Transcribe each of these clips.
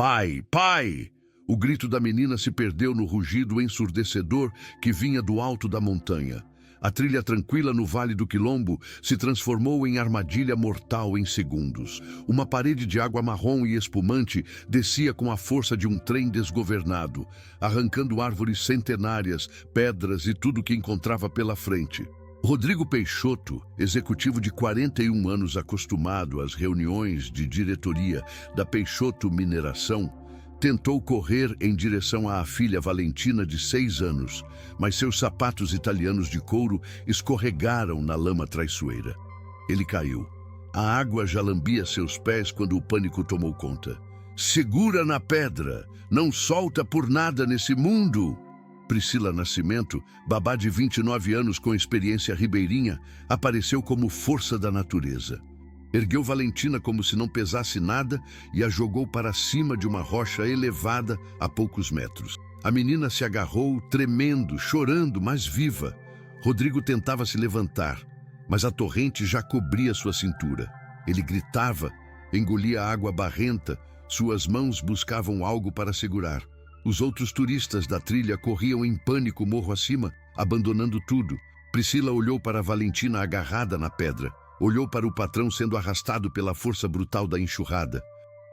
Pai, pai! O grito da menina se perdeu no rugido ensurdecedor que vinha do alto da montanha. A trilha tranquila no Vale do Quilombo se transformou em armadilha mortal em segundos. Uma parede de água marrom e espumante descia com a força de um trem desgovernado, arrancando árvores centenárias, pedras e tudo que encontrava pela frente. Rodrigo Peixoto, executivo de 41 anos acostumado às reuniões de diretoria da Peixoto Mineração, tentou correr em direção à filha Valentina de 6 anos, mas seus sapatos italianos de couro escorregaram na lama traiçoeira. Ele caiu. A água já lambia seus pés quando o pânico tomou conta. Segura na pedra! Não solta por nada nesse mundo! Priscila Nascimento, babá de 29 anos com experiência ribeirinha, apareceu como força da natureza. Ergueu Valentina como se não pesasse nada e a jogou para cima de uma rocha elevada a poucos metros. A menina se agarrou, tremendo, chorando, mas viva. Rodrigo tentava se levantar, mas a torrente já cobria sua cintura. Ele gritava, engolia a água barrenta, suas mãos buscavam algo para segurar. Os outros turistas da trilha corriam em pânico morro acima, abandonando tudo. Priscila olhou para Valentina agarrada na pedra. Olhou para o patrão sendo arrastado pela força brutal da enxurrada.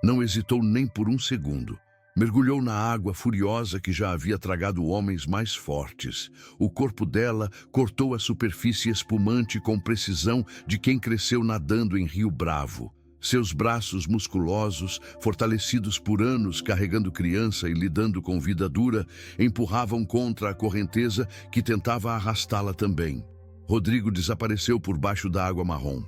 Não hesitou nem por um segundo. Mergulhou na água furiosa que já havia tragado homens mais fortes. O corpo dela cortou a superfície espumante com precisão de quem cresceu nadando em Rio Bravo. Seus braços musculosos, fortalecidos por anos carregando criança e lidando com vida dura, empurravam contra a correnteza que tentava arrastá-la também. Rodrigo desapareceu por baixo da água marrom.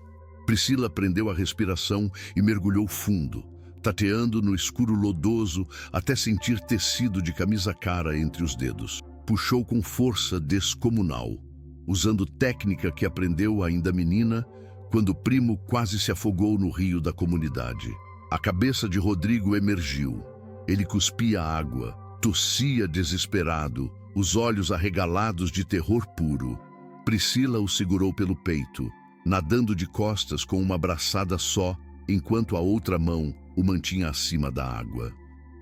Priscila prendeu a respiração e mergulhou fundo, tateando no escuro lodoso até sentir tecido de camisa cara entre os dedos. Puxou com força descomunal, usando técnica que aprendeu ainda menina, quando o primo quase se afogou no rio da comunidade. A cabeça de Rodrigo emergiu. Ele cuspia água, tossia desesperado, os olhos arregalados de terror puro. Priscila o segurou pelo peito, nadando de costas com uma braçada só, enquanto a outra mão o mantinha acima da água.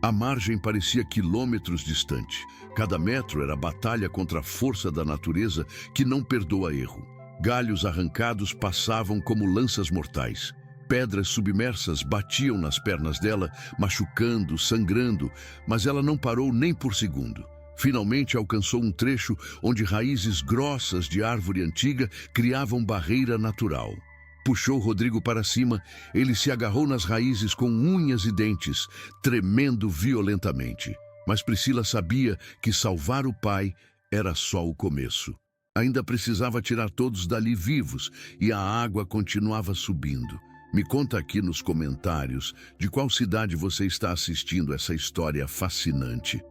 A margem parecia quilômetros distante. Cada metro era batalha contra a força da natureza que não perdoa erro. Galhos arrancados passavam como lanças mortais. Pedras submersas batiam nas pernas dela, machucando, sangrando, mas ela não parou nem por segundo. Finalmente alcançou um trecho onde raízes grossas de árvore antiga criavam barreira natural. Puxou Rodrigo para cima, ele se agarrou nas raízes com unhas e dentes, tremendo violentamente. Mas Priscila sabia que salvar o pai era só o começo. Ainda precisava tirar todos dali vivos e a água continuava subindo. Me conta aqui nos comentários de qual cidade você está assistindo essa história fascinante.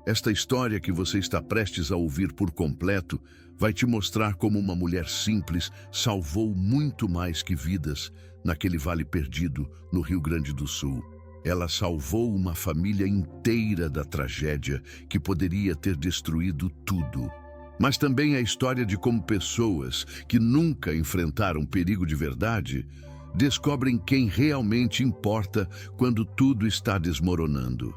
Esta história que você está prestes a ouvir por completo vai te mostrar como uma mulher simples salvou muito mais que vidas naquele vale perdido no Rio Grande do Sul. Ela salvou uma família inteira da tragédia que poderia ter destruído tudo. Mas também a história de como pessoas que nunca enfrentaram perigo de verdade descobrem quem realmente importa quando tudo está desmoronando.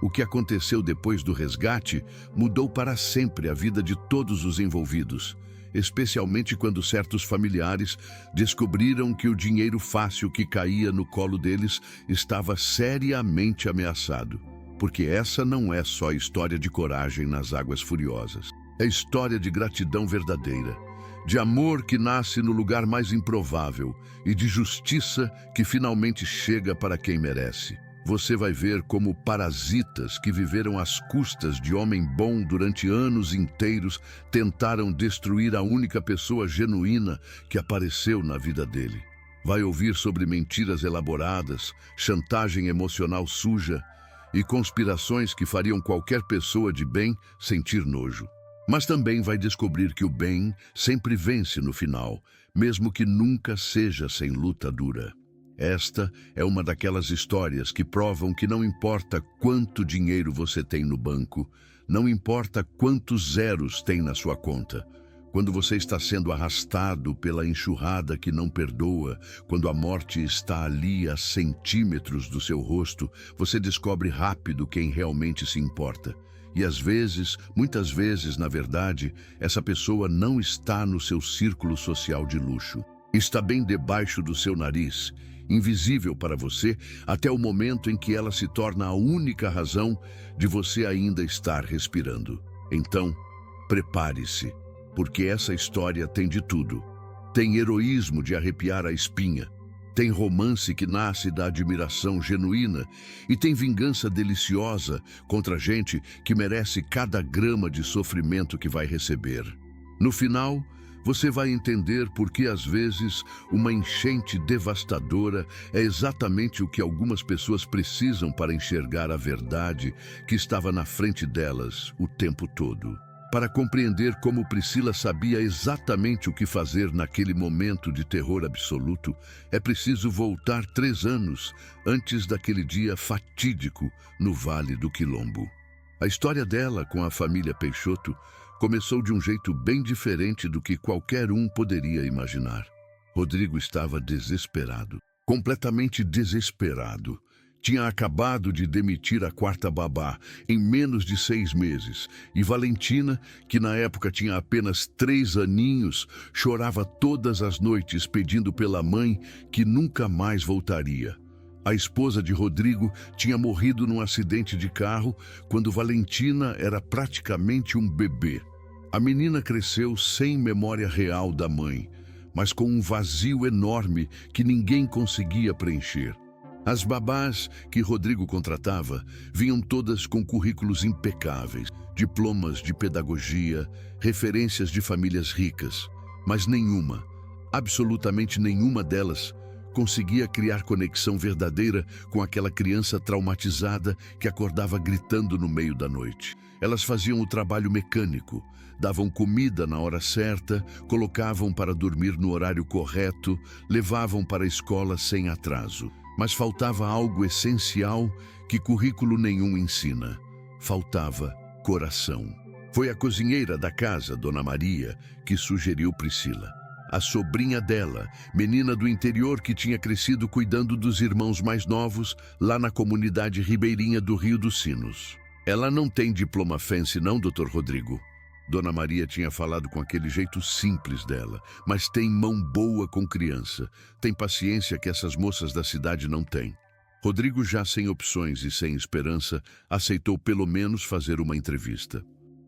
O que aconteceu depois do resgate mudou para sempre a vida de todos os envolvidos, especialmente quando certos familiares descobriram que o dinheiro fácil que caía no colo deles estava seriamente ameaçado. Porque essa não é só história de coragem nas águas furiosas. É história de gratidão verdadeira, de amor que nasce no lugar mais improvável e de justiça que finalmente chega para quem merece. Você vai ver como parasitas que viveram às custas de homem bom durante anos inteiros tentaram destruir a única pessoa genuína que apareceu na vida dele. Vai ouvir sobre mentiras elaboradas, chantagem emocional suja e conspirações que fariam qualquer pessoa de bem sentir nojo. Mas também vai descobrir que o bem sempre vence no final, mesmo que nunca seja sem luta dura. Esta é uma daquelas histórias que provam que não importa quanto dinheiro você tem no banco, não importa quantos zeros tem na sua conta. Quando você está sendo arrastado pela enxurrada que não perdoa, quando a morte está ali a centímetros do seu rosto, você descobre rápido quem realmente se importa. E às vezes, muitas vezes, na verdade, essa pessoa não está no seu círculo social de luxo. Está bem debaixo do seu nariz, invisível para você, até o momento em que ela se torna a única razão de você ainda estar respirando. Então, prepare-se, porque essa história tem de tudo. Tem heroísmo de arrepiar a espinha, tem romance que nasce da admiração genuína e tem vingança deliciosa contra gente que merece cada grama de sofrimento que vai receber. No final, você vai entender por que às vezes uma enchente devastadora é exatamente o que algumas pessoas precisam para enxergar a verdade que estava na frente delas o tempo todo. Para compreender como Priscila sabia exatamente o que fazer naquele momento de terror absoluto, é preciso voltar 3 anos antes daquele dia fatídico no Vale do Quilombo. A história dela com a família Peixoto começou de um jeito bem diferente do que qualquer um poderia imaginar. Rodrigo estava desesperado, completamente desesperado. Tinha acabado de demitir a 4ª babá em menos de 6 meses, e Valentina, que na época tinha apenas 3 aninhos, chorava todas as noites pedindo pela mãe que nunca mais voltaria. A esposa de Rodrigo tinha morrido num acidente de carro quando Valentina era praticamente um bebê. A menina cresceu sem memória real da mãe, mas com um vazio enorme que ninguém conseguia preencher. As babás que Rodrigo contratava vinham todas com currículos impecáveis, diplomas de pedagogia, referências de famílias ricas, mas nenhuma, absolutamente nenhuma delas, conseguia criar conexão verdadeira com aquela criança traumatizada que acordava gritando no meio da noite. Elas faziam o trabalho mecânico, davam comida na hora certa, colocavam para dormir no horário correto, levavam para a escola sem atraso. Mas faltava algo essencial que currículo nenhum ensina. Faltava coração. Foi a cozinheira da casa, Dona Maria, que sugeriu Priscila. A sobrinha dela, menina do interior que tinha crescido cuidando dos irmãos mais novos lá na comunidade ribeirinha do Rio dos Sinos. Ela não tem diploma fancy não, Dr. Rodrigo? Dona Maria tinha falado com aquele jeito simples dela, mas tem mão boa com criança, tem paciência que essas moças da cidade não têm. Rodrigo, já sem opções e sem esperança, aceitou pelo menos fazer uma entrevista.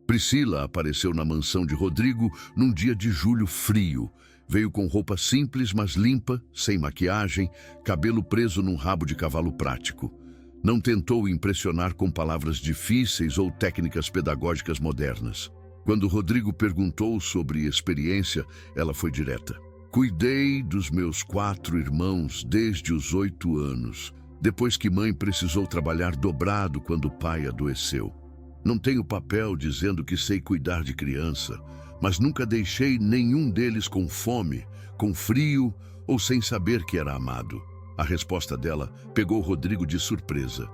Priscila apareceu na mansão de Rodrigo num dia de julho frio. Veio com roupa simples, mas limpa, sem maquiagem, cabelo preso num rabo de cavalo prático. Não tentou impressionar com palavras difíceis ou técnicas pedagógicas modernas. Quando Rodrigo perguntou sobre experiência, ela foi direta. Cuidei dos meus 4 irmãos desde os 8 anos, depois que mãe precisou trabalhar dobrado quando o pai adoeceu. Não tenho papel dizendo que sei cuidar de criança, mas nunca deixei nenhum deles com fome, com frio ou sem saber que era amado. A resposta dela pegou Rodrigo de surpresa.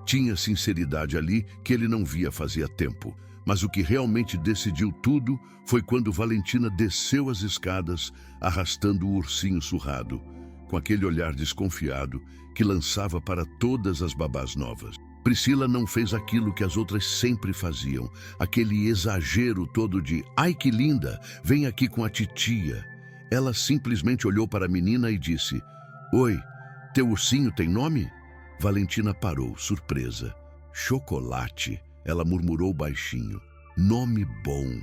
Tinha sinceridade ali que ele não via fazia tempo. Mas o que realmente decidiu tudo foi quando Valentina desceu as escadas, arrastando o ursinho surrado, com aquele olhar desconfiado que lançava para todas as babás novas. Priscila não fez aquilo que as outras sempre faziam, aquele exagero todo de "ai que linda, vem aqui com a titia". Ela simplesmente olhou para a menina e disse: "Oi, teu ursinho tem nome?" Valentina parou, surpresa. "Chocolate", ela murmurou baixinho. "Nome bom.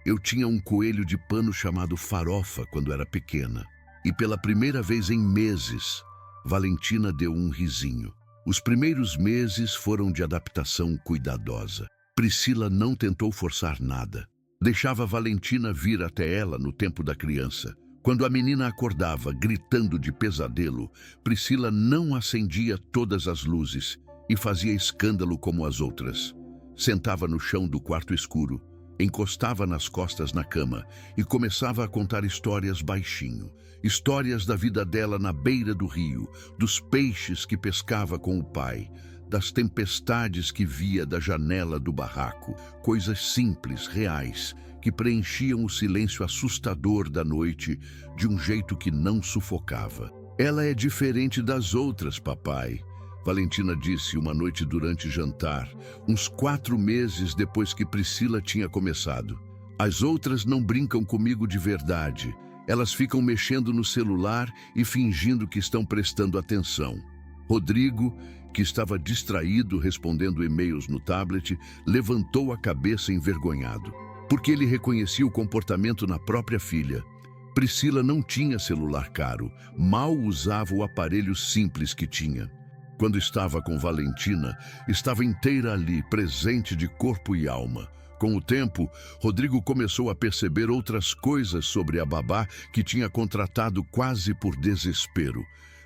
Eu tinha um coelho de pano chamado Farofa quando era pequena." E pela primeira vez em meses, Valentina deu um risinho. Os primeiros meses foram de adaptação cuidadosa. Priscila não tentou forçar nada. Deixava Valentina vir até ela no tempo da criança. Quando a menina acordava, gritando de pesadelo, Priscila não acendia todas as luzes e fazia escândalo como as outras. Sentava no chão do quarto escuro, encostava nas costas na cama e começava a contar histórias baixinho. Histórias da vida dela na beira do rio, dos peixes que pescava com o pai, das tempestades que via da janela do barraco, coisas simples, reais, que preenchiam o silêncio assustador da noite de um jeito que não sufocava. Ela é diferente das outras, papai, Valentina disse uma noite durante jantar, uns 4 meses depois que Priscila tinha começado. As outras não brincam comigo de verdade. Elas ficam mexendo no celular e fingindo que estão prestando atenção. Rodrigo, que estava distraído respondendo e-mails no tablet, levantou a cabeça envergonhado, porque ele reconhecia o comportamento na própria filha. Priscila não tinha celular caro, mal usava o aparelho simples que tinha. Quando estava com Valentina, estava inteira ali, presente de corpo e alma. Com o tempo, Rodrigo começou a perceber outras coisas sobre a babá que tinha contratado quase por desespero.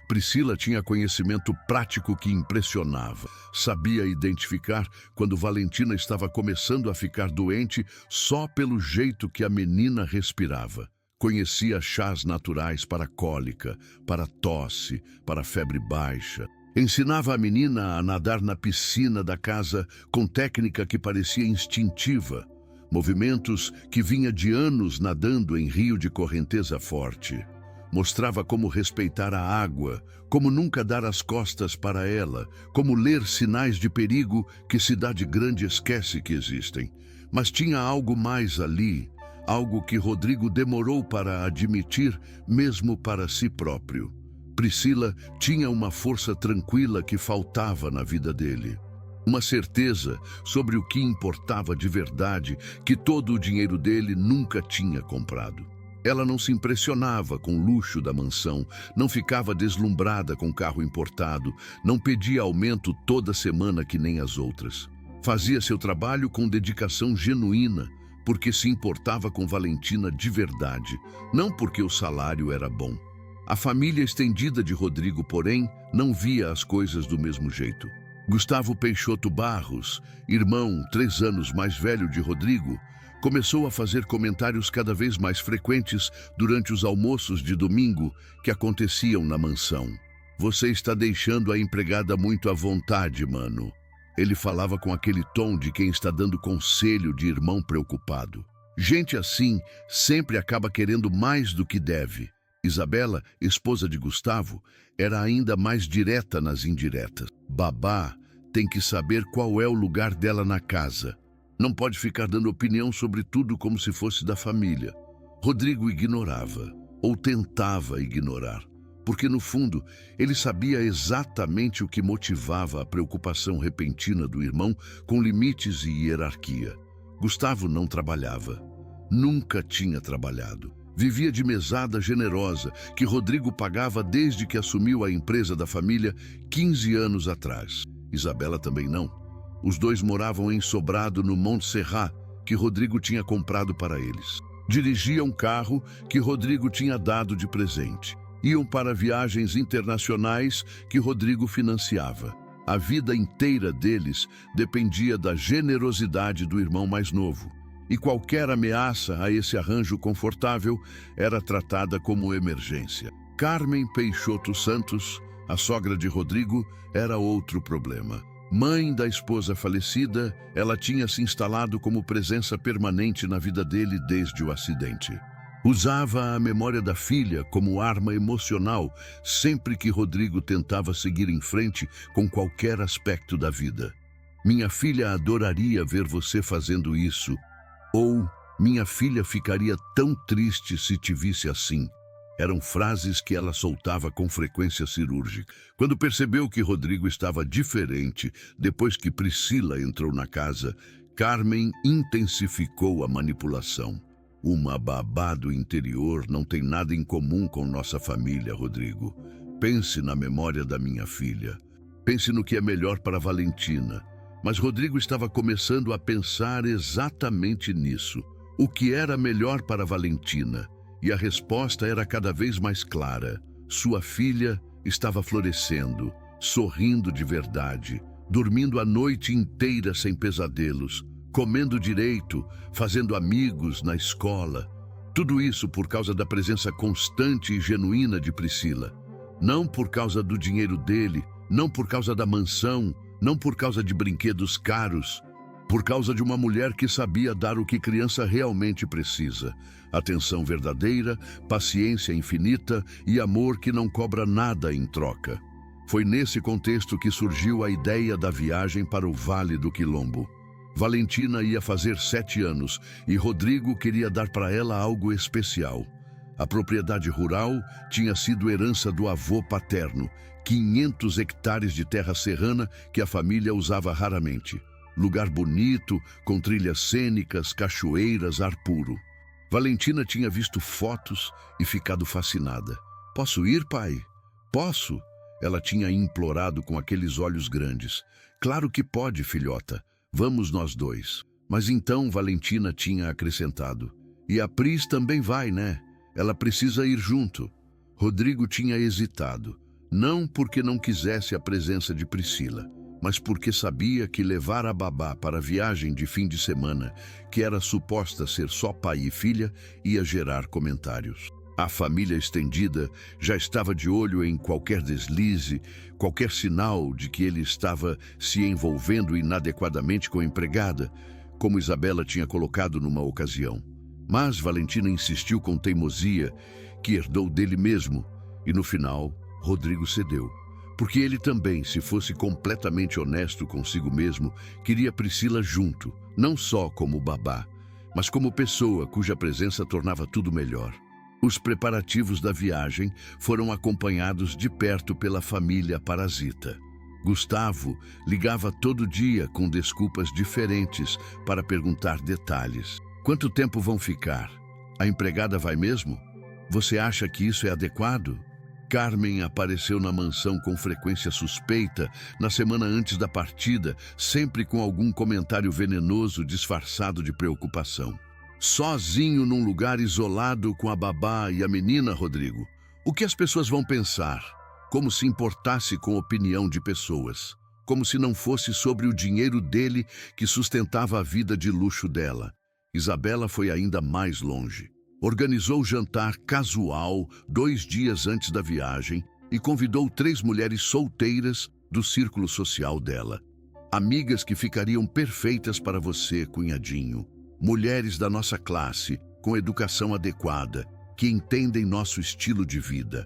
Priscila tinha conhecimento prático que impressionava. Sabia identificar quando Valentina estava começando a ficar doente só pelo jeito que a menina respirava. Conhecia chás naturais para cólica, para tosse, para febre baixa. Ensinava a menina a nadar na piscina da casa com técnica que parecia instintiva, movimentos que vinha de anos nadando em rio de correnteza forte. Mostrava como respeitar a água, como nunca dar as costas para ela, como ler sinais de perigo que cidade grande esquece que existem. Mas tinha algo mais ali, algo que Rodrigo demorou para admitir, mesmo para si próprio. Priscila tinha uma força tranquila que faltava na vida dele. Uma certeza sobre o que importava de verdade, que todo o dinheiro dele nunca tinha comprado. Ela não se impressionava com o luxo da mansão, não ficava deslumbrada com carro importado, não pedia aumento toda semana que nem as outras. Fazia seu trabalho com dedicação genuína, porque se importava com Valentina de verdade, não porque o salário era bom. A família estendida de Rodrigo, porém, não via as coisas do mesmo jeito. Gustavo Peixoto Barros, irmão 3 anos mais velho de Rodrigo, começou a fazer comentários cada vez mais frequentes durante os almoços de domingo que aconteciam na mansão. "Você está deixando a empregada muito à vontade, mano." Ele falava com aquele tom de quem está dando conselho de irmão preocupado. Gente assim sempre acaba querendo mais do que deve. Isabela, esposa de Gustavo, era ainda mais direta nas indiretas. Babá tem que saber qual é o lugar dela na casa. Não pode ficar dando opinião sobre tudo como se fosse da família. Rodrigo ignorava, ou tentava ignorar, porque no fundo ele sabia exatamente o que motivava a preocupação repentina do irmão com limites e hierarquia. Gustavo não trabalhava. Nunca tinha trabalhado. Vivia de mesada generosa que Rodrigo pagava desde que assumiu a empresa da família 15 anos atrás. Isabela também não. Os dois moravam em sobrado no Montserrat, que Rodrigo tinha comprado para eles. Dirigiam um carro que Rodrigo tinha dado de presente. Iam para viagens internacionais que Rodrigo financiava. A vida inteira deles dependia da generosidade do irmão mais novo. E qualquer ameaça a esse arranjo confortável era tratada como emergência. Carmen Peixoto Santos, a sogra de Rodrigo, era outro problema. Mãe da esposa falecida, ela tinha se instalado como presença permanente na vida dele desde o acidente. Usava a memória da filha como arma emocional sempre que Rodrigo tentava seguir em frente com qualquer aspecto da vida. "Minha filha adoraria ver você fazendo isso." Ou, "Minha filha ficaria tão triste se te visse assim." Eram frases que ela soltava com frequência cirúrgica. Quando percebeu que Rodrigo estava diferente depois que Priscila entrou na casa, Carmen intensificou a manipulação. "Uma babá do interior não tem nada em comum com nossa família, Rodrigo. Pense na memória da minha filha. Pense no que é melhor para Valentina." Mas Rodrigo estava começando a pensar exatamente nisso. O que era melhor para Valentina? E a resposta era cada vez mais clara. Sua filha estava florescendo, sorrindo de verdade, dormindo a noite inteira sem pesadelos, comendo direito, fazendo amigos na escola. Tudo isso por causa da presença constante e genuína de Priscila. Não por causa do dinheiro dele, não por causa da mansão, Não por causa de brinquedos caros, por causa de uma mulher que sabia dar o que criança realmente precisa: atenção verdadeira, paciência infinita e amor que não cobra nada em troca. Foi nesse contexto que surgiu a ideia da viagem para o Vale do Quilombo. Valentina ia fazer 7 anos e Rodrigo queria dar para ela algo especial. A propriedade rural tinha sido herança do avô paterno, 500 hectares de terra serrana que a família usava raramente. Lugar bonito, com trilhas cênicas, cachoeiras, ar puro. Valentina tinha visto fotos e ficado fascinada. "Posso ir, pai? Posso?" Ela tinha implorado com aqueles olhos grandes. "Claro que pode, filhota. Vamos nós dois." Mas então Valentina tinha acrescentado: "E a Pris também vai, né? Ela precisa ir junto." Rodrigo tinha hesitado, não porque não quisesse a presença de Priscila, mas porque sabia que levar a babá para a viagem de fim de semana, que era suposta ser só pai e filha, ia gerar comentários. A família estendida já estava de olho em qualquer deslize, qualquer sinal de que ele estava se envolvendo inadequadamente com a empregada, como Isabela tinha colocado numa ocasião. Mas Valentina insistiu com teimosia, que herdou dele mesmo, e no final, Rodrigo cedeu. Porque ele também, se fosse completamente honesto consigo mesmo, queria Priscila junto, não só como babá, mas como pessoa cuja presença tornava tudo melhor. Os preparativos da viagem foram acompanhados de perto pela família parasita. Gustavo ligava todo dia com desculpas diferentes para perguntar detalhes. "Quanto tempo vão ficar? A empregada vai mesmo? Você acha que isso é adequado?" Carmen apareceu na mansão com frequência suspeita na semana antes da partida, sempre com algum comentário venenoso disfarçado de preocupação. "Sozinho num lugar isolado com a babá e a menina, Rodrigo. O que as pessoas vão pensar? Como se importasse com a opinião de pessoas. Como se não fosse sobre o dinheiro dele que sustentava a vida de luxo dela." Isabela foi ainda mais longe. Organizou jantar casual 2 dias antes da viagem e convidou 3 mulheres solteiras do círculo social dela. "Amigas que ficariam perfeitas para você, cunhadinho. Mulheres da nossa classe, com educação adequada, que entendem nosso estilo de vida."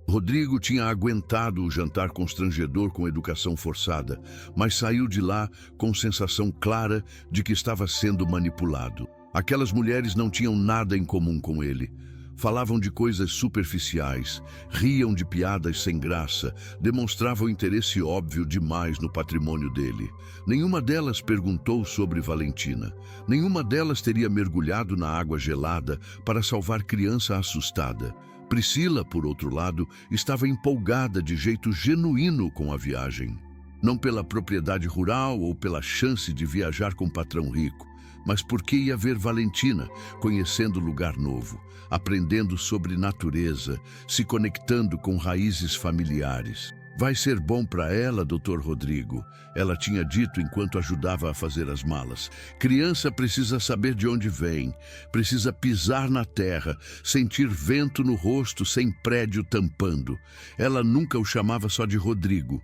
Rodrigo tinha aguentado o jantar constrangedor com educação forçada, mas saiu de lá com sensação clara de que estava sendo manipulado. Aquelas mulheres não tinham nada em comum com ele. Falavam de coisas superficiais, riam de piadas sem graça, demonstravam interesse óbvio demais no patrimônio dele. Nenhuma delas perguntou sobre Valentina. Nenhuma delas teria mergulhado na água gelada para salvar criança assustada. Priscila, por outro lado, estava empolgada de jeito genuíno com a viagem. Não pela propriedade rural ou pela chance de viajar com um patrão rico, mas porque ia ver Valentina, conhecendo lugar novo, aprendendo sobre natureza, se conectando com raízes familiares. "Vai ser bom para ela, Dr. Rodrigo," ela tinha dito enquanto ajudava a fazer as malas. "Criança precisa saber de onde vem, precisa pisar na terra, sentir vento no rosto sem prédio tampando." Ela nunca o chamava só de Rodrigo.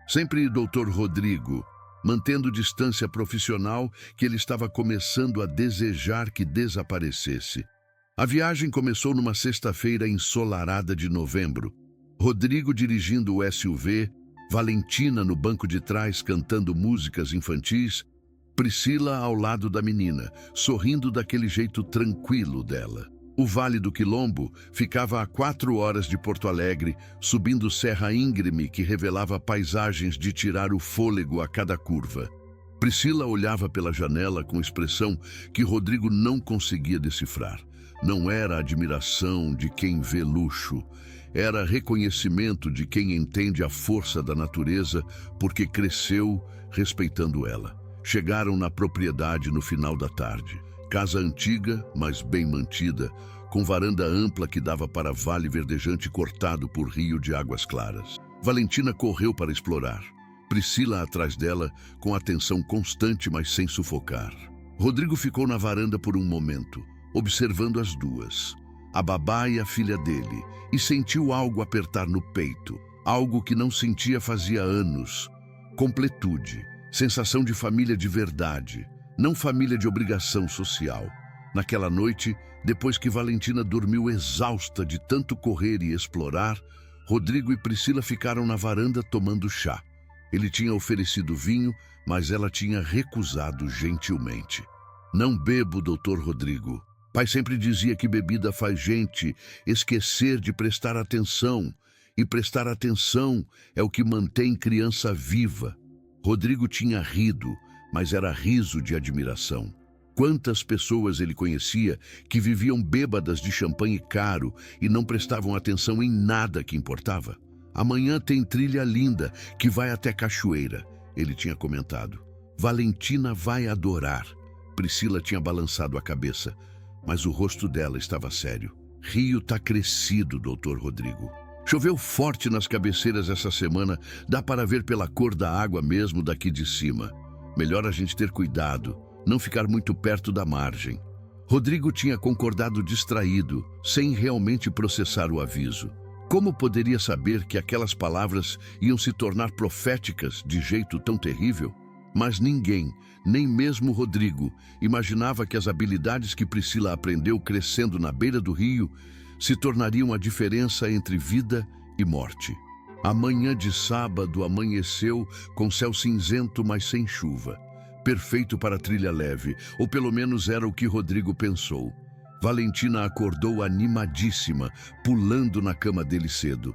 Sempre Dr. Rodrigo, mantendo distância profissional que ele estava começando a desejar que desaparecesse. A viagem começou numa sexta-feira ensolarada de novembro. Rodrigo dirigindo o SUV, Valentina no banco de trás cantando músicas infantis, Priscila ao lado da menina, sorrindo daquele jeito tranquilo dela. O Vale do Quilombo ficava a 4 horas de Porto Alegre, subindo serra íngreme que revelava paisagens de tirar o fôlego a cada curva. Priscila olhava pela janela com expressão que Rodrigo não conseguia decifrar. Não era admiração de quem vê luxo, era reconhecimento de quem entende a força da natureza porque cresceu respeitando ela. Chegaram na propriedade no final da tarde. Casa antiga, mas bem mantida, com varanda ampla que dava para vale verdejante cortado por rio de águas claras. Valentina correu para explorar. Priscila atrás dela, com atenção constante, mas sem sufocar. Rodrigo ficou na varanda por um momento, observando as duas, a babá e a filha dele, e sentiu algo apertar no peito, algo que não sentia fazia anos. completude, sensação de família de verdade, não família de obrigação social. Naquela noite, depois que Valentina dormiu exausta de tanto correr e explorar, Rodrigo e Priscila ficaram na varanda tomando chá. Ele tinha oferecido vinho, mas ela tinha recusado gentilmente. Não bebo, doutor Rodrigo. Pai sempre dizia que bebida faz gente esquecer de prestar atenção, e prestar atenção é o que mantém criança viva. Rodrigo tinha rido, mas era riso de admiração. Quantas pessoas ele conhecia que viviam bêbadas de champanhe caro e não prestavam atenção em nada que importava? Amanhã tem trilha linda que vai até Cachoeira, ele tinha comentado. Valentina vai adorar. Priscila tinha balançado a cabeça, mas o rosto dela estava sério. Rio tá crescido, doutor Rodrigo. Choveu forte nas cabeceiras essa semana, dá para ver pela cor da água mesmo daqui de cima. Melhor a gente ter cuidado, não ficar muito perto da margem. Rodrigo tinha concordado distraído, sem realmente processar o aviso. Como poderia saber que aquelas palavras iam se tornar proféticas de jeito tão terrível? Mas ninguém, nem mesmo Rodrigo, imaginava que as habilidades que Priscila aprendeu crescendo na beira do rio se tornariam a diferença entre vida e morte. A manhã de sábado amanheceu com céu cinzento, mas sem chuva. Perfeito para trilha leve, ou pelo menos era o que Rodrigo pensou. Valentina acordou animadíssima, pulando na cama dele cedo.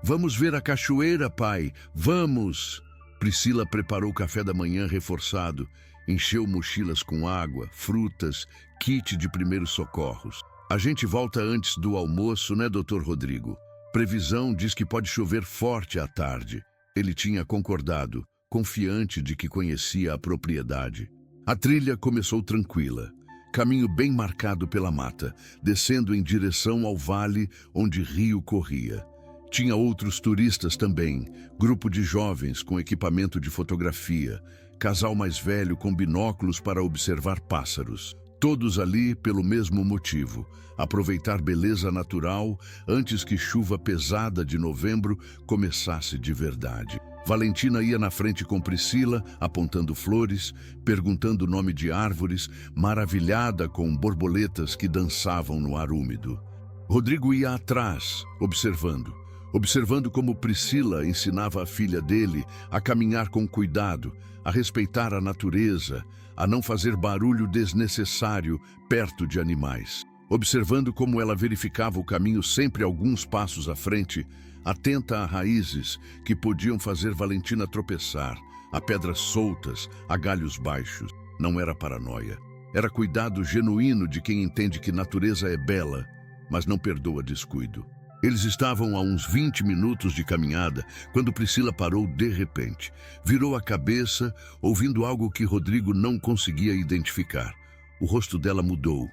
Vamos ver a cachoeira, pai, vamos! Priscila preparou o café da manhã reforçado, encheu mochilas com água, frutas, kit de primeiros socorros. A gente volta antes do almoço, né, doutor Rodrigo? Previsão diz que pode chover forte à tarde. Ele tinha concordado, confiante de que conhecia a propriedade. A trilha começou tranquila, caminho bem marcado pela mata, descendo em direção ao vale onde rio corria. Tinha outros turistas também, grupo de jovens com equipamento de fotografia, casal mais velho com binóculos para observar pássaros. Todos ali pelo mesmo motivo, aproveitar beleza natural antes que chuva pesada de novembro começasse de verdade. Valentina ia na frente com Priscila, apontando flores, perguntando o nome de árvores, maravilhada com borboletas que dançavam no ar úmido. Rodrigo ia atrás, observando como Priscila ensinava a filha dele a caminhar com cuidado, a respeitar a natureza, a não fazer barulho desnecessário perto de animais. Observando como ela verificava o caminho sempre alguns passos à frente, atenta a raízes que podiam fazer Valentina tropeçar, a pedras soltas, a galhos baixos. Não era paranoia. Era cuidado genuíno de quem entende que natureza é bela, mas não perdoa descuido. Eles estavam a uns 20 minutos de caminhada quando Priscila parou de repente. Virou a cabeça, ouvindo algo que Rodrigo não conseguia identificar. O rosto dela mudou,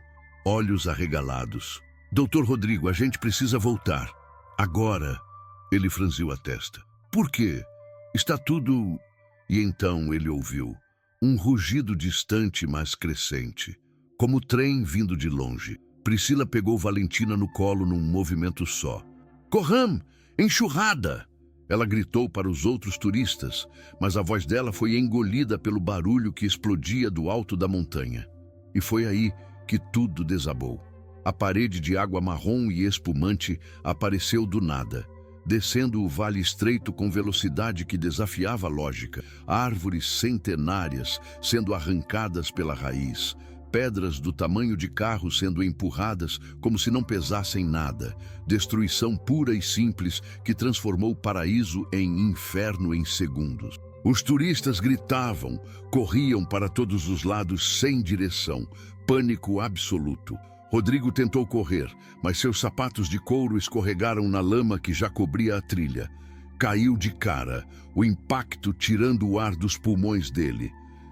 olhos arregalados. Doutor Rodrigo, a gente precisa voltar. Agora. Ele franziu a testa. Por quê? Está tudo... E então ele ouviu um rugido distante, mas crescente, como trem vindo de longe. Priscila pegou Valentina no colo num movimento só. Corram! Enxurrada! Ela gritou para os outros turistas, mas a voz dela foi engolida pelo barulho que explodia do alto da montanha. E foi aí que tudo desabou. A parede de água marrom e espumante apareceu do nada, descendo o vale estreito com velocidade que desafiava a lógica. Árvores centenárias sendo arrancadas pela raiz, pedras do tamanho de carros sendo empurradas como se não pesassem nada. Destruição pura e simples que transformou o paraíso em inferno em segundos. Os turistas gritavam, corriam para todos os lados sem direção, pânico absoluto. Rodrigo tentou correr, mas seus sapatos de couro escorregaram na lama que já cobria a trilha. Caiu de cara, o impacto tirando o ar dos pulmões dele.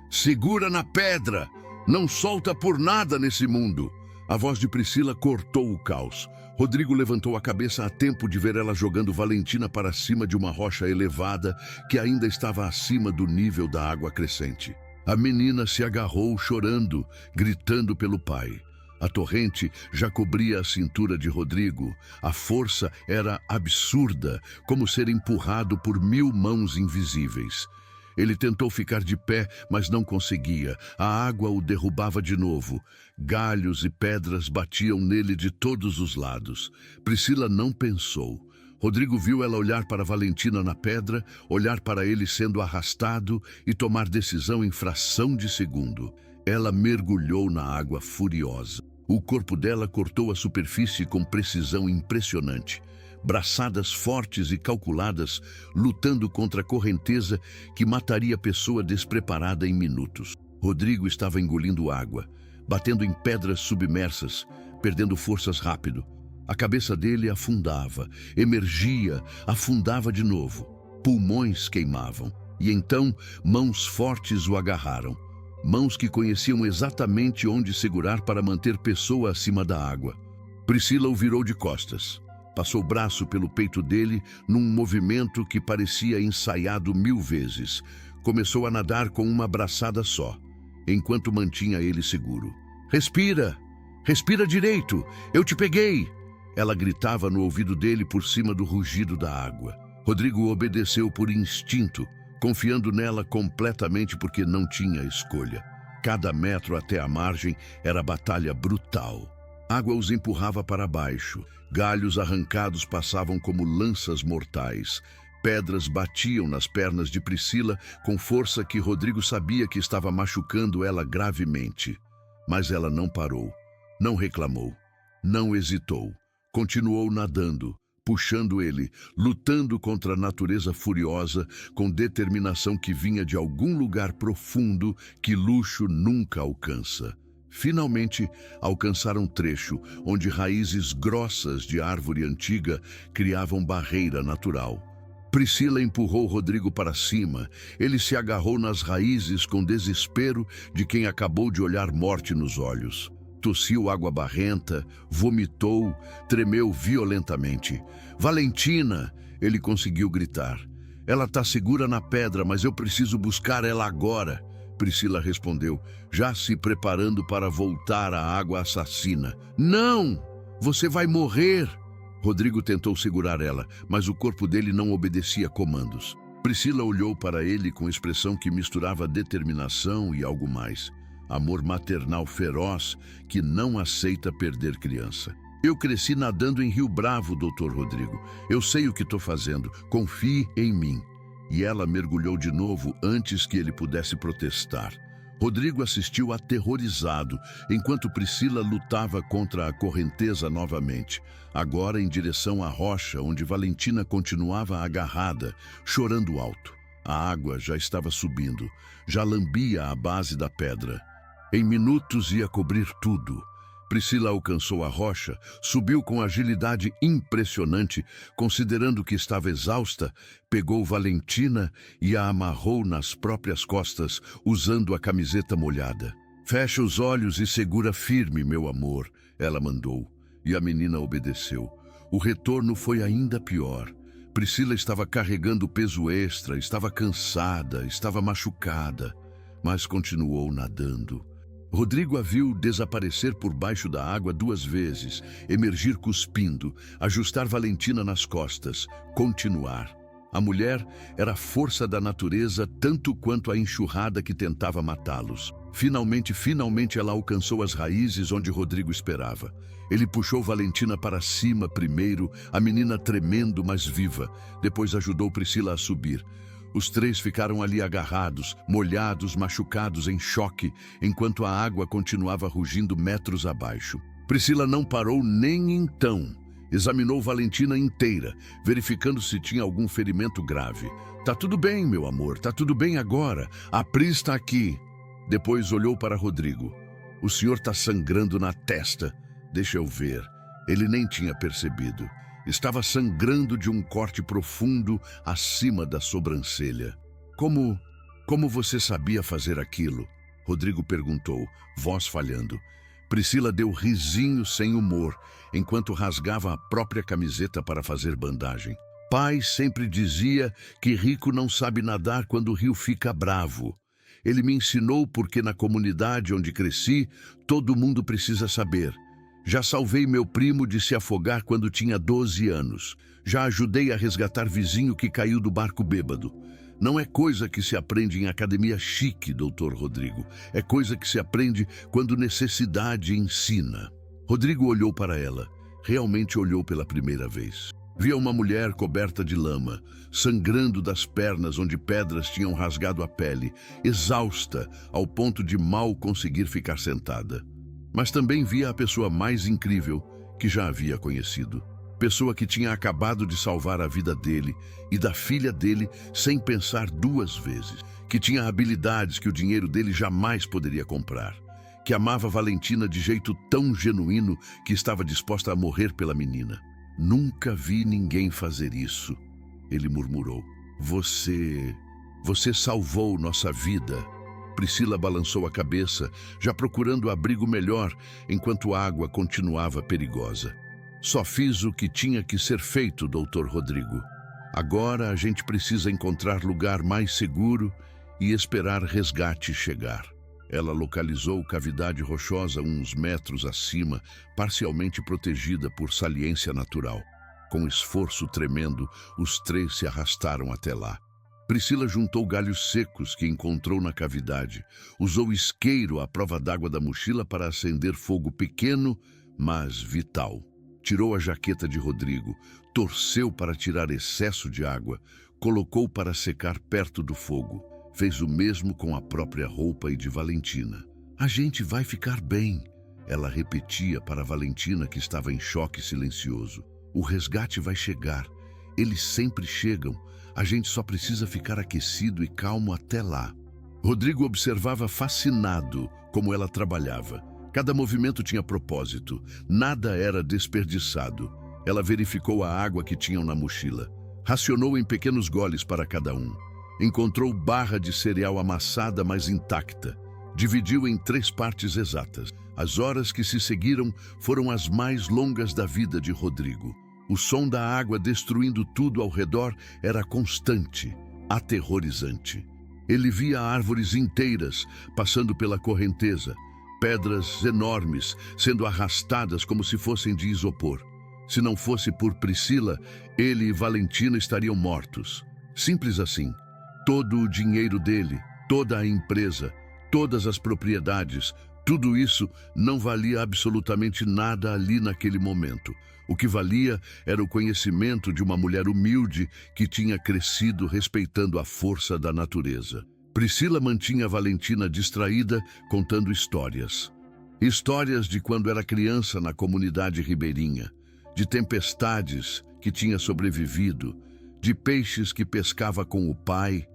Segura na pedra! Não solta por nada nesse mundo! A voz de Priscila cortou o caos. Rodrigo levantou a cabeça a tempo de ver ela jogando Valentina para cima de uma rocha elevada que ainda estava acima do nível da água crescente. A menina se agarrou chorando, gritando pelo pai. A torrente já cobria a cintura de Rodrigo. A força era absurda, como ser empurrado por 1000 mãos invisíveis. Ele tentou ficar de pé, mas não conseguia. A água o derrubava de novo. Galhos e pedras batiam nele de todos os lados. Priscila não pensou. Rodrigo viu ela olhar para Valentina na pedra, olhar para ele sendo arrastado e tomar decisão em fração de segundo. Ela mergulhou na água furiosa. O corpo dela cortou a superfície com precisão impressionante. Braçadas fortes e calculadas, lutando contra a correnteza que mataria a pessoa despreparada em minutos. Rodrigo estava engolindo água, batendo em pedras submersas, perdendo forças rápido. A cabeça dele afundava, emergia, afundava de novo. Pulmões queimavam. E então, mãos fortes o agarraram. Mãos que conheciam exatamente onde segurar para manter pessoa acima da água. Priscila o virou de costas. Passou o braço pelo peito dele num movimento que parecia ensaiado 1000 vezes. Começou a nadar com uma braçada só, enquanto mantinha ele seguro. Respira! Respira direito! Eu te peguei! Ela gritava no ouvido dele por cima do rugido da água. Rodrigo obedeceu por instinto, confiando nela completamente porque não tinha escolha. Cada metro até a margem era batalha brutal. A água os empurrava para baixo. Galhos arrancados passavam como lanças mortais. Pedras batiam nas pernas de Priscila com força que Rodrigo sabia que estava machucando ela gravemente. Mas ela não parou, não reclamou, não hesitou. Continuou nadando, puxando ele, lutando contra a natureza furiosa, com determinação que vinha de algum lugar profundo que luxo nunca alcança. Finalmente, alcançaram um trecho onde raízes grossas de árvore antiga criavam barreira natural. Priscila empurrou Rodrigo para cima. Ele se agarrou nas raízes com desespero de quem acabou de olhar morte nos olhos. Tossiu água barrenta, vomitou, tremeu violentamente. Valentina! Ele conseguiu gritar. Ela está segura na pedra, mas eu preciso buscar ela agora. Priscila respondeu, já se preparando para voltar à água assassina. Não! Você vai morrer! Rodrigo tentou segurar ela, mas o corpo dele não obedecia comandos. Priscila olhou para ele com expressão que misturava determinação e algo mais. Amor maternal feroz que não aceita perder criança. Eu cresci nadando em Rio Bravo, Dr. Rodrigo. Eu sei o que estou fazendo. Confie em mim. E ela mergulhou de novo antes que ele pudesse protestar. Rodrigo assistiu aterrorizado, enquanto Priscila lutava contra a correnteza novamente, agora em direção à rocha onde Valentina continuava agarrada, chorando alto. A água já estava subindo, já lambia a base da pedra. Em minutos ia cobrir tudo. Priscila alcançou a rocha, subiu com agilidade impressionante, considerando que estava exausta, pegou Valentina e a amarrou nas próprias costas, usando a camiseta molhada. Fecha os olhos e segura firme, meu amor, ela mandou, e a menina obedeceu. O retorno foi ainda pior. Priscila estava carregando peso extra, estava cansada, estava machucada, mas continuou nadando. Rodrigo a viu desaparecer por baixo da água 2 vezes, emergir cuspindo, ajustar Valentina nas costas, continuar. A mulher era a força da natureza tanto quanto a enxurrada que tentava matá-los. Finalmente ela alcançou as raízes onde Rodrigo esperava. Ele puxou Valentina para cima primeiro, a menina tremendo, mas viva. Depois ajudou Priscila a subir. Os 3 ficaram ali agarrados, molhados, machucados, em choque, enquanto a água continuava rugindo metros abaixo. Priscila não parou nem então. Examinou Valentina inteira, verificando se tinha algum ferimento grave. Tá tudo bem, meu amor, tá tudo bem agora. A Pri está aqui. Depois olhou para Rodrigo. O senhor está sangrando na testa. Deixa eu ver. Ele nem tinha percebido. Estava sangrando de um corte profundo acima da sobrancelha. Como você sabia fazer aquilo? Rodrigo perguntou, voz falhando. Priscila deu risinho sem humor, enquanto rasgava a própria camiseta para fazer bandagem. Pai sempre dizia que rico não sabe nadar quando o rio fica bravo. Ele me ensinou porque na comunidade onde cresci, todo mundo precisa saber. Já salvei meu primo de se afogar quando tinha 12 anos. Já ajudei a resgatar vizinho que caiu do barco bêbado. Não é coisa que se aprende em academia chique, doutor Rodrigo. É coisa que se aprende quando necessidade ensina. Rodrigo olhou para ela. Realmente olhou pela primeira vez. Via uma mulher coberta de lama, sangrando das pernas onde pedras tinham rasgado a pele, exausta ao ponto de mal conseguir ficar sentada. Mas também via a pessoa mais incrível que já havia conhecido. Pessoa que tinha acabado de salvar a vida dele e da filha dele sem pensar duas vezes. Que tinha habilidades que o dinheiro dele jamais poderia comprar. Que amava Valentina de jeito tão genuíno que estava disposta a morrer pela menina. Nunca vi ninguém fazer isso, ele murmurou. Você salvou nossa vida. Priscila balançou a cabeça, já procurando abrigo melhor, enquanto a água continuava perigosa. Só fiz o que tinha que ser feito, doutor Rodrigo. Agora a gente precisa encontrar lugar mais seguro e esperar resgate chegar. Ela localizou cavidade rochosa uns metros acima, parcialmente protegida por saliência natural. Com esforço tremendo, os três se arrastaram até lá. Priscila juntou galhos secos que encontrou na cavidade. Usou isqueiro à prova d'água da mochila para acender fogo pequeno, mas vital. Tirou a jaqueta de Rodrigo, torceu para tirar excesso de água, colocou para secar perto do fogo. Fez o mesmo com a própria roupa e de Valentina. A gente vai ficar bem, ela repetia para Valentina, que estava em choque silencioso. O resgate vai chegar. Eles sempre chegam. A gente só precisa ficar aquecido e calmo até lá. Rodrigo observava fascinado como ela trabalhava. Cada movimento tinha propósito. Nada era desperdiçado. Ela verificou a água que tinham na mochila. Racionou em pequenos goles para cada um. Encontrou barra de cereal amassada, mas intacta. Dividiu em 3 partes exatas. As horas que se seguiram foram as mais longas da vida de Rodrigo. O som da água destruindo tudo ao redor era constante, aterrorizante. Ele via árvores inteiras passando pela correnteza, pedras enormes sendo arrastadas como se fossem de isopor. Se não fosse por Priscila, ele e Valentina estariam mortos. Simples assim. Todo o dinheiro dele, toda a empresa, todas as propriedades, tudo isso não valia absolutamente nada ali naquele momento. O que valia era o conhecimento de uma mulher humilde que tinha crescido respeitando a força da natureza. Priscila mantinha Valentina distraída contando histórias. Histórias de quando era criança na comunidade ribeirinha, de tempestades que tinha sobrevivido, de peixes que pescava com o pai,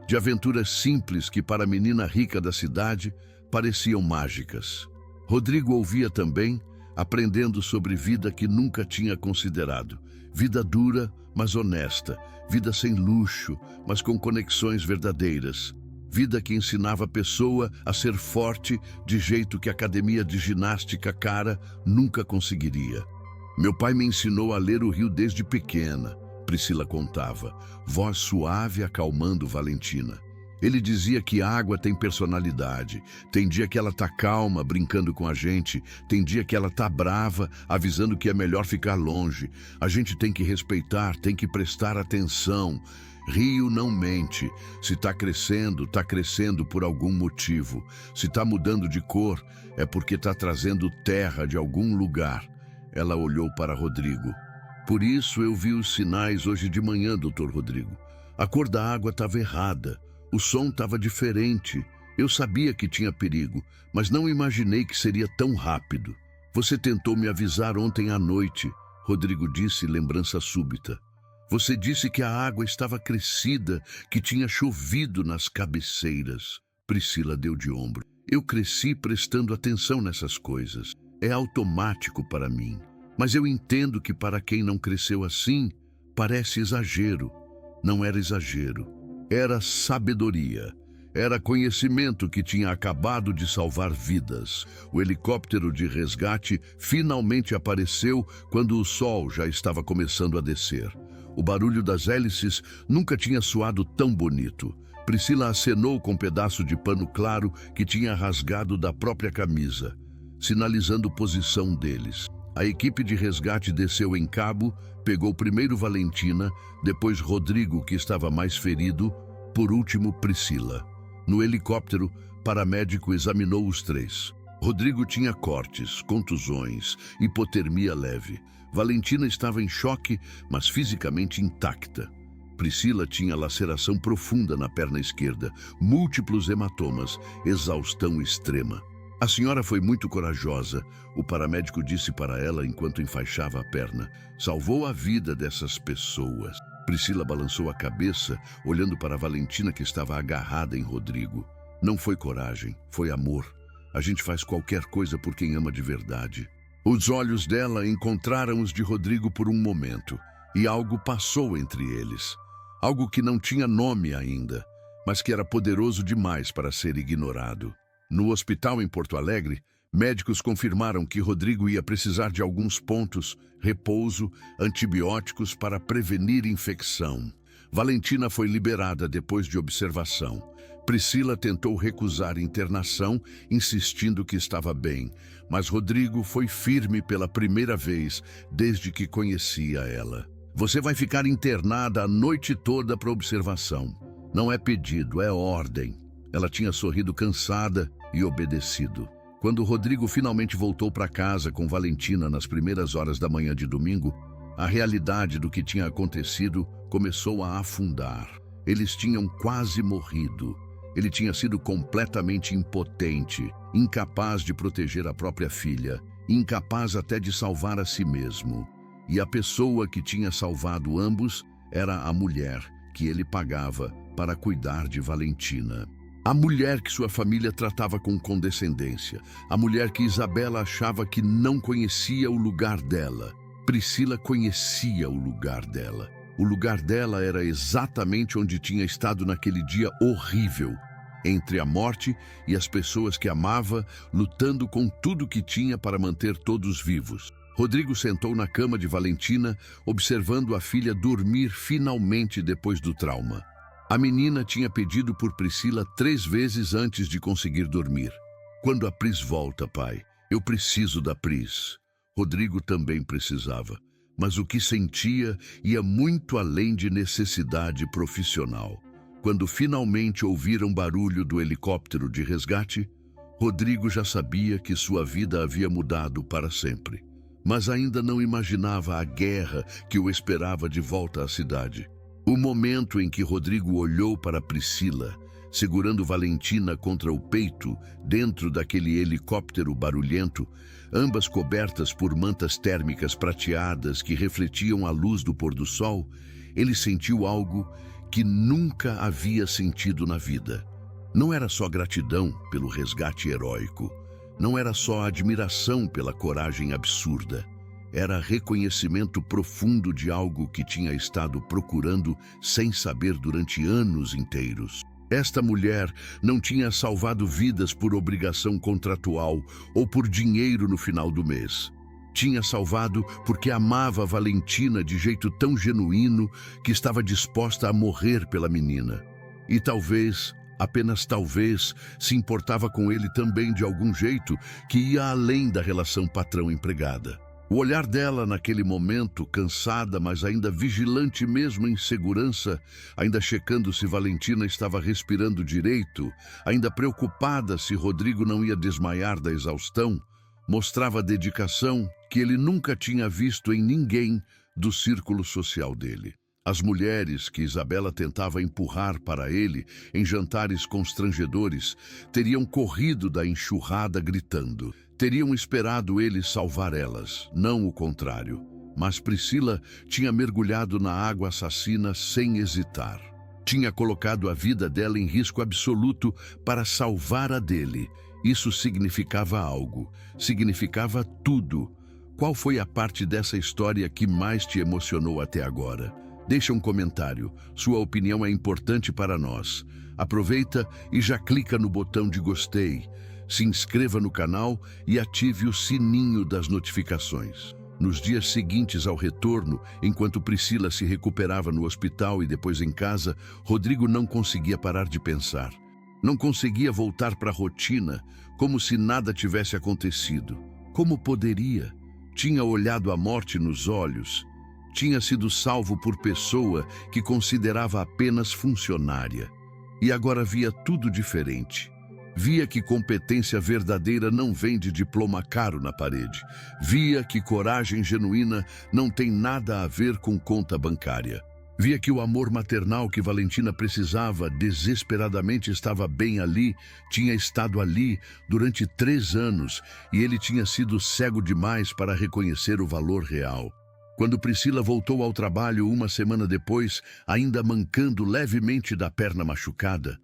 de aventuras simples que para a menina rica da cidade pareciam mágicas. Rodrigo ouvia também, aprendendo sobre vida que nunca tinha considerado. Vida dura, mas honesta. Vida sem luxo, mas com conexões verdadeiras. Vida que ensinava a pessoa a ser forte de jeito que a academia de ginástica cara nunca conseguiria. Meu pai me ensinou a ler o rio desde pequena, Priscila contava, voz suave acalmando Valentina. Ele dizia que a água tem personalidade. Tem dia que ela tá calma, brincando com a gente. Tem dia que ela tá brava, avisando que é melhor ficar longe. A gente tem que respeitar, tem que prestar atenção. Rio não mente. Se tá crescendo por algum motivo. Se tá mudando de cor, é porque tá trazendo terra de algum lugar. Ela olhou para Rodrigo. Por isso eu vi os sinais hoje de manhã, doutor Rodrigo. A cor da água estava errada. O som estava diferente. Eu sabia que tinha perigo, mas não imaginei que seria tão rápido. Você tentou me avisar ontem à noite, Rodrigo disse, lembrança súbita. Você disse que a água estava crescida, que tinha chovido nas cabeceiras. Priscila deu de ombro. Eu cresci prestando atenção nessas coisas. É automático para mim. Mas eu entendo que para quem não cresceu assim, parece exagero. Não era exagero. Era sabedoria. Era conhecimento que tinha acabado de salvar vidas. O helicóptero de resgate finalmente apareceu quando o sol já estava começando a descer. O barulho das hélices nunca tinha soado tão bonito. Priscila acenou com um pedaço de pano claro que tinha rasgado da própria camisa, sinalizando posição deles. A equipe de resgate desceu em cabo, pegou primeiro Valentina, depois Rodrigo, que estava mais ferido, Por último, Priscila. No helicóptero, paramédico examinou os três. Rodrigo tinha cortes, contusões, hipotermia leve. Valentina estava em choque, mas fisicamente intacta. Priscila tinha laceração profunda na perna esquerda, múltiplos hematomas, exaustão extrema. A senhora foi muito corajosa, o paramédico disse para ela enquanto enfaixava a perna. Salvou a vida dessas pessoas. Priscila balançou a cabeça, olhando para Valentina que estava agarrada em Rodrigo. Não foi coragem, foi amor. A gente faz qualquer coisa por quem ama de verdade. Os olhos dela encontraram os de Rodrigo por um momento, e algo passou entre eles. Algo que não tinha nome ainda, mas que era poderoso demais para ser ignorado. No hospital em Porto Alegre, médicos confirmaram que Rodrigo ia precisar de alguns pontos, repouso, antibióticos para prevenir infecção. Valentina foi liberada depois de observação. Priscila tentou recusar internação, insistindo que estava bem, mas Rodrigo foi firme pela primeira vez desde que conhecia ela. Você vai ficar internada a noite toda para observação. Não é pedido, é ordem. Ela tinha sorrido cansada e obedecido. Quando Rodrigo finalmente voltou para casa com Valentina nas primeiras horas da manhã de domingo, a realidade do que tinha acontecido começou a afundar. Eles tinham quase morrido. Ele tinha sido completamente impotente, incapaz de proteger a própria filha, incapaz até de salvar a si mesmo. E a pessoa que tinha salvado ambos era a mulher que ele pagava para cuidar de Valentina. A mulher que sua família tratava com condescendência. A mulher que Isabela achava que não conhecia o lugar dela. Priscila conhecia o lugar dela. O lugar dela era exatamente onde tinha estado naquele dia horrível, entre a morte e as pessoas que amava, lutando com tudo que tinha para manter todos vivos. Rodrigo sentou na cama de Valentina, observando a filha dormir finalmente depois do trauma. A menina tinha pedido por Priscila 3 vezes antes de conseguir dormir. Quando a Pris volta, pai? Eu preciso da Pris. Rodrigo também precisava, mas o que sentia ia muito além de necessidade profissional. Quando finalmente ouviram barulho do helicóptero de resgate, Rodrigo já sabia que sua vida havia mudado para sempre. Mas ainda não imaginava a guerra que o esperava de volta à cidade. O momento em que Rodrigo olhou para Priscila, segurando Valentina contra o peito, dentro daquele helicóptero barulhento, ambas cobertas por mantas térmicas prateadas que refletiam a luz do pôr do sol, ele sentiu algo que nunca havia sentido na vida. Não era só gratidão pelo resgate heróico, não era só admiração pela coragem absurda. Era reconhecimento profundo de algo que tinha estado procurando sem saber durante anos inteiros. Esta mulher não tinha salvado vidas por obrigação contratual ou por dinheiro no final do mês. Tinha salvado porque amava Valentina de jeito tão genuíno que estava disposta a morrer pela menina. E talvez, apenas talvez, se importava com ele também de algum jeito que ia além da relação patrão-empregada. O olhar dela naquele momento, cansada, mas ainda vigilante mesmo em segurança, ainda checando se Valentina estava respirando direito, ainda preocupada se Rodrigo não ia desmaiar da exaustão, mostrava dedicação que ele nunca tinha visto em ninguém do círculo social dele. As mulheres que Isabela tentava empurrar para ele em jantares constrangedores teriam corrido da enxurrada gritando. Teriam esperado ele salvar elas, não o contrário. Mas Priscila tinha mergulhado na água assassina sem hesitar. Tinha colocado a vida dela em risco absoluto para salvar a dele. Isso significava algo, significava tudo. Qual foi a parte dessa história que mais te emocionou até agora? Deixa um comentário, sua opinião é importante para nós. Aproveita e já clica no botão de gostei. Se inscreva no canal e ative o sininho das notificações. Nos dias seguintes ao retorno, enquanto Priscila se recuperava no hospital e depois em casa, Rodrigo não conseguia parar de pensar. Não conseguia voltar para a rotina, como se nada tivesse acontecido. Como poderia? Tinha olhado a morte nos olhos. Tinha sido salvo por pessoa que considerava apenas funcionária. E agora via tudo diferente. Via que competência verdadeira não vem de diploma caro na parede. Via que coragem genuína não tem nada a ver com conta bancária. Via que o amor maternal que Valentina precisava desesperadamente estava bem ali, tinha estado ali durante 3 anos e ele tinha sido cego demais para reconhecer o valor real. Quando Priscila voltou ao trabalho 1 semana depois, ainda mancando levemente da perna machucada,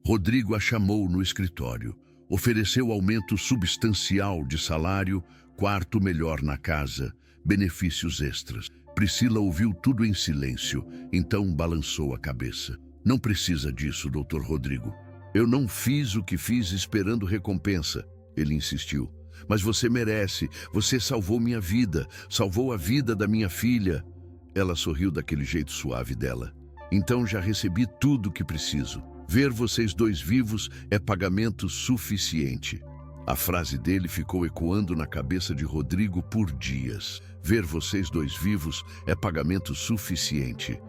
Rodrigo a chamou no escritório, ofereceu aumento substancial de salário, quarto melhor na casa, benefícios extras. Priscila ouviu tudo em silêncio, então balançou a cabeça. Não precisa disso, Dr. Rodrigo. Eu não fiz o que fiz esperando recompensa, ele insistiu. Mas você merece, você salvou minha vida, salvou a vida da minha filha. Ela sorriu daquele jeito suave dela. Então já recebi tudo o que preciso. Ver vocês 2 vivos é pagamento suficiente. A frase dele ficou ecoando na cabeça de Rodrigo por dias. Ver vocês 2 vivos é pagamento suficiente.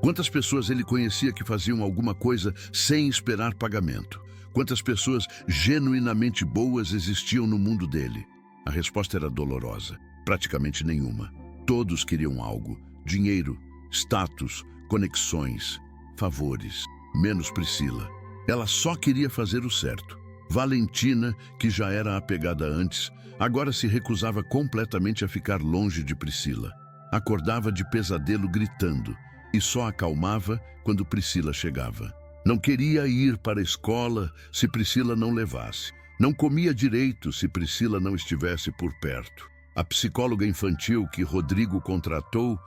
Quantas pessoas ele conhecia que faziam alguma coisa sem esperar pagamento? Quantas pessoas genuinamente boas existiam no mundo dele? A resposta era dolorosa. Praticamente nenhuma. Todos queriam algo. Dinheiro, status, conexões, favores. Menos Priscila. Ela só queria fazer o certo. Valentina, que já era apegada antes, agora se recusava completamente a ficar longe de Priscila. Acordava de pesadelo gritando e só acalmava quando Priscila chegava. Não queria ir para a escola se Priscila não levasse. Não comia direito se Priscila não estivesse por perto. A psicóloga infantil que Rodrigo contratou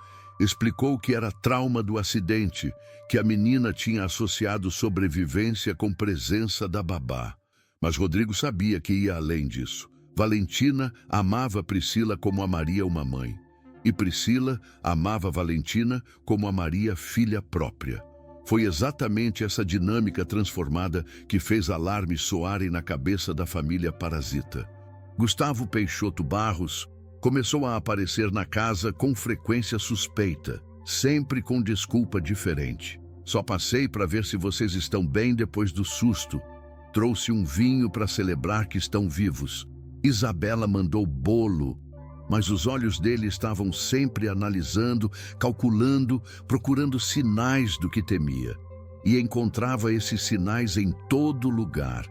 explicou que era trauma do acidente, que a menina tinha associado sobrevivência com presença da babá. Mas Rodrigo sabia que ia além disso. Valentina amava Priscila como amaria uma mãe. E Priscila amava Valentina como amaria filha própria. Foi exatamente essa dinâmica transformada que fez alarmes soarem na cabeça da família parasita. Gustavo Peixoto Barros começou a aparecer na casa com frequência suspeita, sempre com desculpa diferente. Só passei para ver se vocês estão bem depois do susto. Trouxe um vinho para celebrar que estão vivos. Isabela mandou bolo, mas os olhos dele estavam sempre analisando, calculando, procurando sinais do que temia. E encontrava esses sinais em todo lugar.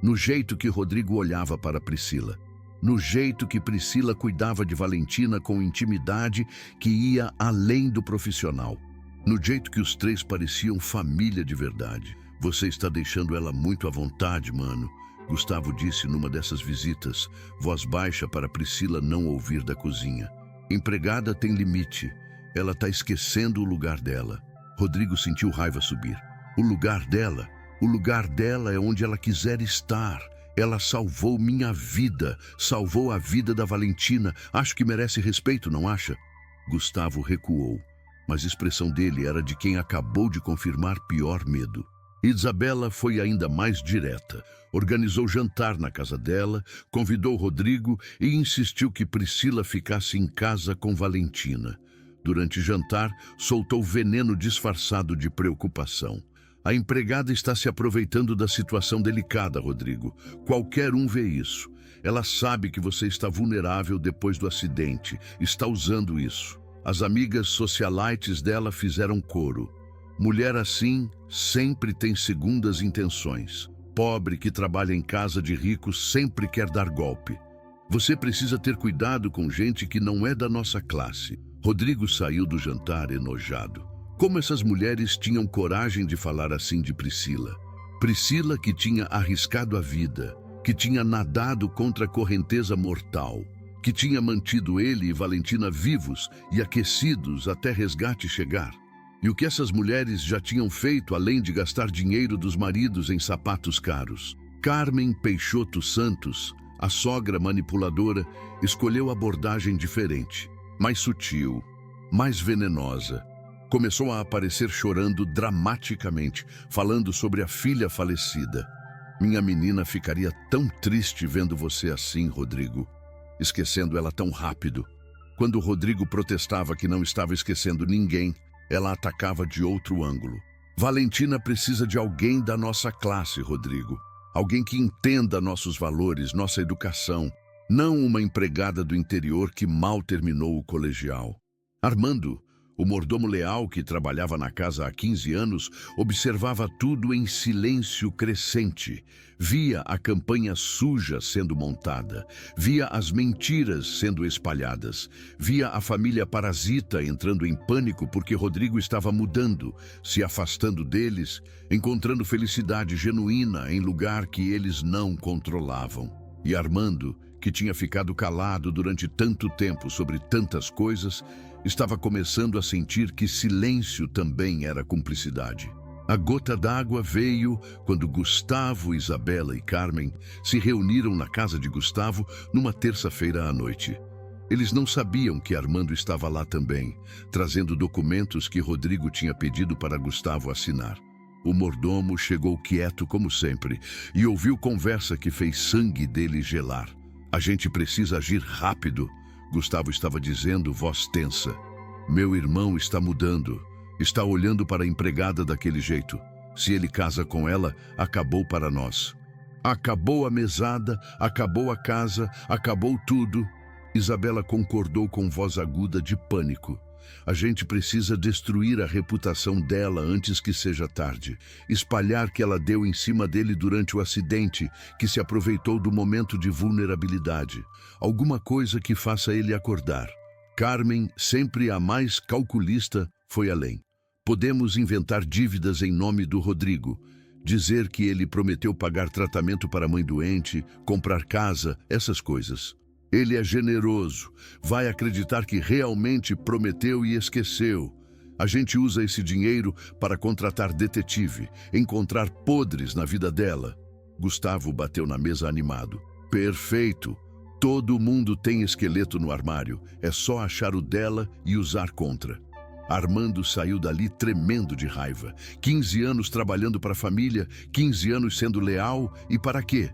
No jeito que Rodrigo olhava para Priscila. No jeito que Priscila cuidava de Valentina com intimidade que ia além do profissional. No jeito que os 3 pareciam família de verdade. Você está deixando ela muito à vontade, mano, Gustavo disse numa dessas visitas, voz baixa para Priscila não ouvir da cozinha. Empregada tem limite. Ela está esquecendo o lugar dela. Rodrigo sentiu raiva subir. O lugar dela é onde ela quiser estar. Ela salvou minha vida, salvou a vida da Valentina. Acho que merece respeito, não acha? Gustavo recuou, mas a expressão dele era de quem acabou de confirmar pior medo. Isabela foi ainda mais direta. Organizou jantar na casa dela, convidou Rodrigo e insistiu que Priscila ficasse em casa com Valentina. Durante o jantar, soltou veneno disfarçado de preocupação. A empregada está se aproveitando da situação delicada, Rodrigo. Qualquer um vê isso. Ela sabe que você está vulnerável depois do acidente. Está usando isso. As amigas socialites dela fizeram coro. Mulher assim sempre tem segundas intenções. Pobre que trabalha em casa de rico sempre quer dar golpe. Você precisa ter cuidado com gente que não é da nossa classe. Rodrigo saiu do jantar enojado. Como essas mulheres tinham coragem de falar assim de Priscila? Priscila que tinha arriscado a vida, que tinha nadado contra a correnteza mortal, que tinha mantido ele e Valentina vivos e aquecidos até resgate chegar. E o que essas mulheres já tinham feito além de gastar dinheiro dos maridos em sapatos caros? Carmen Peixoto Santos, a sogra manipuladora, escolheu abordagem diferente, mais sutil, mais venenosa. Começou a aparecer chorando dramaticamente, falando sobre a filha falecida. Minha menina ficaria tão triste vendo você assim, Rodrigo, esquecendo ela tão rápido. Quando o Rodrigo protestava que não estava esquecendo ninguém, ela atacava de outro ângulo. Valentina precisa de alguém da nossa classe, Rodrigo. Alguém que entenda nossos valores, nossa educação. Não uma empregada do interior que mal terminou o colegial. Armando, o mordomo leal que trabalhava na casa há 15 anos, observava tudo em silêncio crescente. Via a campanha suja sendo montada, via as mentiras sendo espalhadas, via a família parasita entrando em pânico porque Rodrigo estava mudando, se afastando deles, encontrando felicidade genuína em lugar que eles não controlavam. E Armando, que tinha ficado calado durante tanto tempo sobre tantas coisas, estava começando a sentir que silêncio também era cumplicidade. A gota d'água veio quando Gustavo, Isabela e Carmen se reuniram na casa de Gustavo numa terça-feira à noite. Eles não sabiam que Armando estava lá também, trazendo documentos que Rodrigo tinha pedido para Gustavo assinar. O mordomo chegou quieto como sempre e ouviu conversa que fez sangue dele gelar. A gente precisa agir rápido, Gustavo estava dizendo, voz tensa. Meu irmão está mudando, está olhando para a empregada daquele jeito. Se ele casa com ela, acabou para nós. Acabou a mesada, acabou a casa, acabou tudo. Isabela concordou com voz aguda de pânico. A gente precisa destruir a reputação dela antes que seja tarde. Espalhar que ela deu em cima dele durante o acidente, que se aproveitou do momento de vulnerabilidade. Alguma coisa que faça ele acordar. Carmen, sempre a mais calculista, foi além. Podemos inventar dívidas em nome do Rodrigo. Dizer que ele prometeu pagar tratamento para a mãe doente, comprar casa, essas coisas. Ele é generoso, vai acreditar que realmente prometeu e esqueceu. A gente usa esse dinheiro para contratar detetive, encontrar podres na vida dela. Gustavo bateu na mesa animado. Perfeito! Todo mundo tem esqueleto no armário, é só achar o dela e usar contra. Armando saiu dali tremendo de raiva. 15 anos trabalhando para a família, 15 anos sendo leal, e para quê?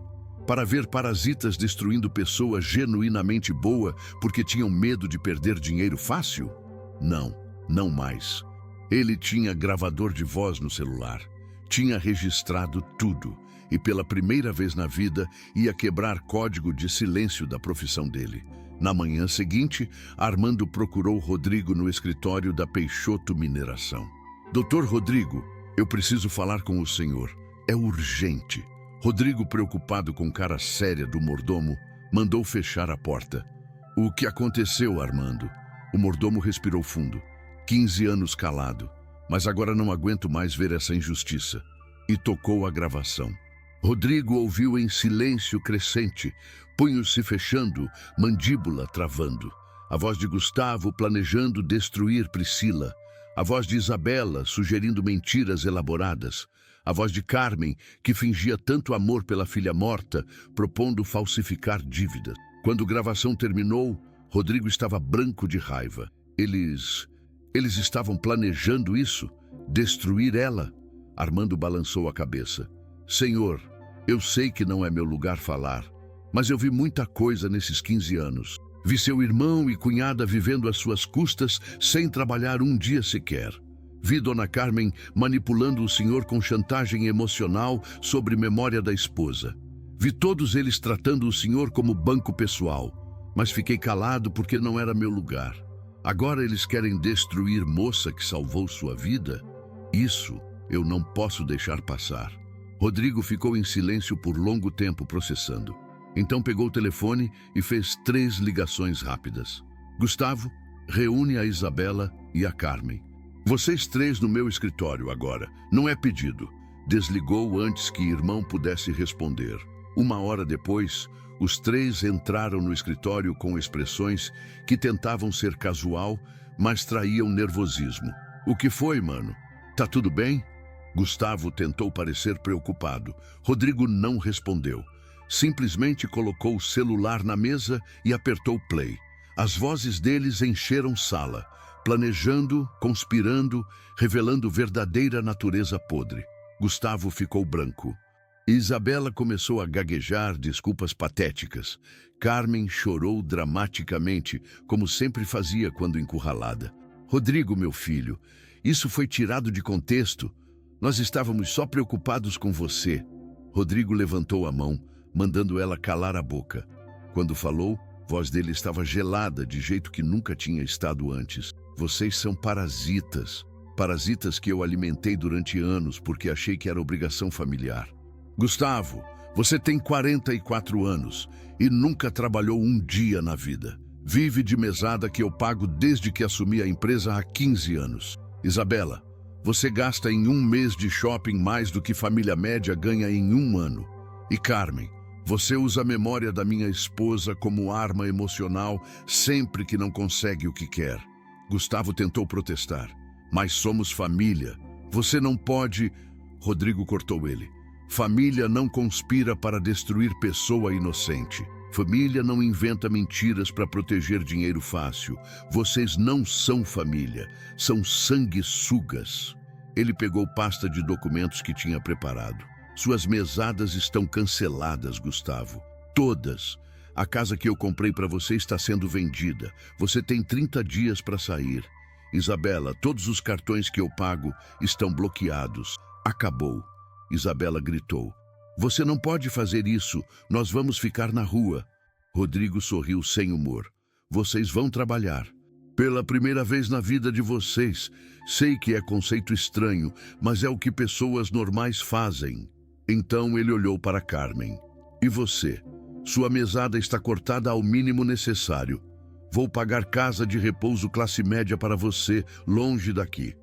Para ver parasitas destruindo pessoa genuinamente boa porque tinham medo de perder dinheiro fácil? Não, não mais. Ele tinha gravador de voz no celular, tinha registrado tudo e pela primeira vez na vida ia quebrar código de silêncio da profissão dele. Na manhã seguinte, Armando procurou Rodrigo no escritório da Peixoto Mineração. Doutor Rodrigo, eu preciso falar com o senhor. É urgente. Rodrigo, preocupado com cara séria do mordomo, mandou fechar a porta. O que aconteceu, Armando? O mordomo respirou fundo. 15 anos calado, mas agora não aguento mais ver essa injustiça. E tocou a gravação. Rodrigo ouviu em silêncio crescente, punhos se fechando, mandíbula travando. A voz de Gustavo planejando destruir Priscila. A voz de Isabela sugerindo mentiras elaboradas. A voz de Carmen, que fingia tanto amor pela filha morta, propondo falsificar dívidas. Quando a gravação terminou, Rodrigo estava branco de raiva. Eles estavam planejando isso? Destruir ela? Armando balançou a cabeça. Senhor, eu sei que não é meu lugar falar, mas eu vi muita coisa nesses 15 anos. Vi seu irmão e cunhada vivendo às suas custas sem trabalhar um dia sequer. Vi Dona Carmen manipulando o senhor com chantagem emocional sobre memória da esposa. Vi todos eles tratando o senhor como banco pessoal, mas fiquei calado porque não era meu lugar. Agora eles querem destruir moça que salvou sua vida? Isso eu não posso deixar passar. Rodrigo ficou em silêncio por longo tempo processando. Então pegou o telefone e fez 3 ligações rápidas. Gustavo, reúne a Isabela e a Carmen. Vocês 3 no meu escritório agora. Não é pedido. Desligou antes que irmão pudesse responder. 1 hora depois, os 3 entraram no escritório com expressões que tentavam ser casual, mas traíam nervosismo. O que foi, mano? Tá tudo bem? Gustavo tentou parecer preocupado. Rodrigo não respondeu. Simplesmente colocou o celular na mesa e apertou play. As vozes deles encheram sala, planejando, conspirando, revelando verdadeira natureza podre. Gustavo ficou branco. Isabela começou a gaguejar desculpas patéticas. Carmen chorou dramaticamente, como sempre fazia quando encurralada. Rodrigo, meu filho, isso foi tirado de contexto. Nós estávamos só preocupados com você. Rodrigo levantou a mão, mandando ela calar a boca. Quando falou, a voz dele estava gelada, de jeito que nunca tinha estado antes. Vocês são parasitas. Parasitas que eu alimentei durante anos porque achei que era obrigação familiar. Gustavo, você tem 44 anos e nunca trabalhou um dia na vida. Vive de mesada que eu pago desde que assumi a empresa há 15 anos. Isabela, você gasta em um mês de shopping mais do que família média ganha em um ano. E Carmen, você usa a memória da minha esposa como arma emocional sempre que não consegue o que quer. Gustavo tentou protestar. Mas somos família. Você não pode... Rodrigo cortou ele. Família não conspira para destruir pessoa inocente. Família não inventa mentiras para proteger dinheiro fácil. Vocês não são família, são sanguessugas. Ele pegou pasta de documentos que tinha preparado. Suas mesadas estão canceladas, Gustavo. Todas. A casa que eu comprei para você está sendo vendida. Você tem 30 dias para sair. Isabela, todos os cartões que eu pago estão bloqueados. Acabou. Isabela gritou. Você não pode fazer isso. Nós vamos ficar na rua. Rodrigo sorriu sem humor. Vocês vão trabalhar. Pela primeira vez na vida de vocês. Sei que é conceito estranho, mas é o que pessoas normais fazem. Então ele olhou para Carmen. E você? Sua mesada está cortada ao mínimo necessário. Vou pagar casa de repouso classe média para você, longe daqui.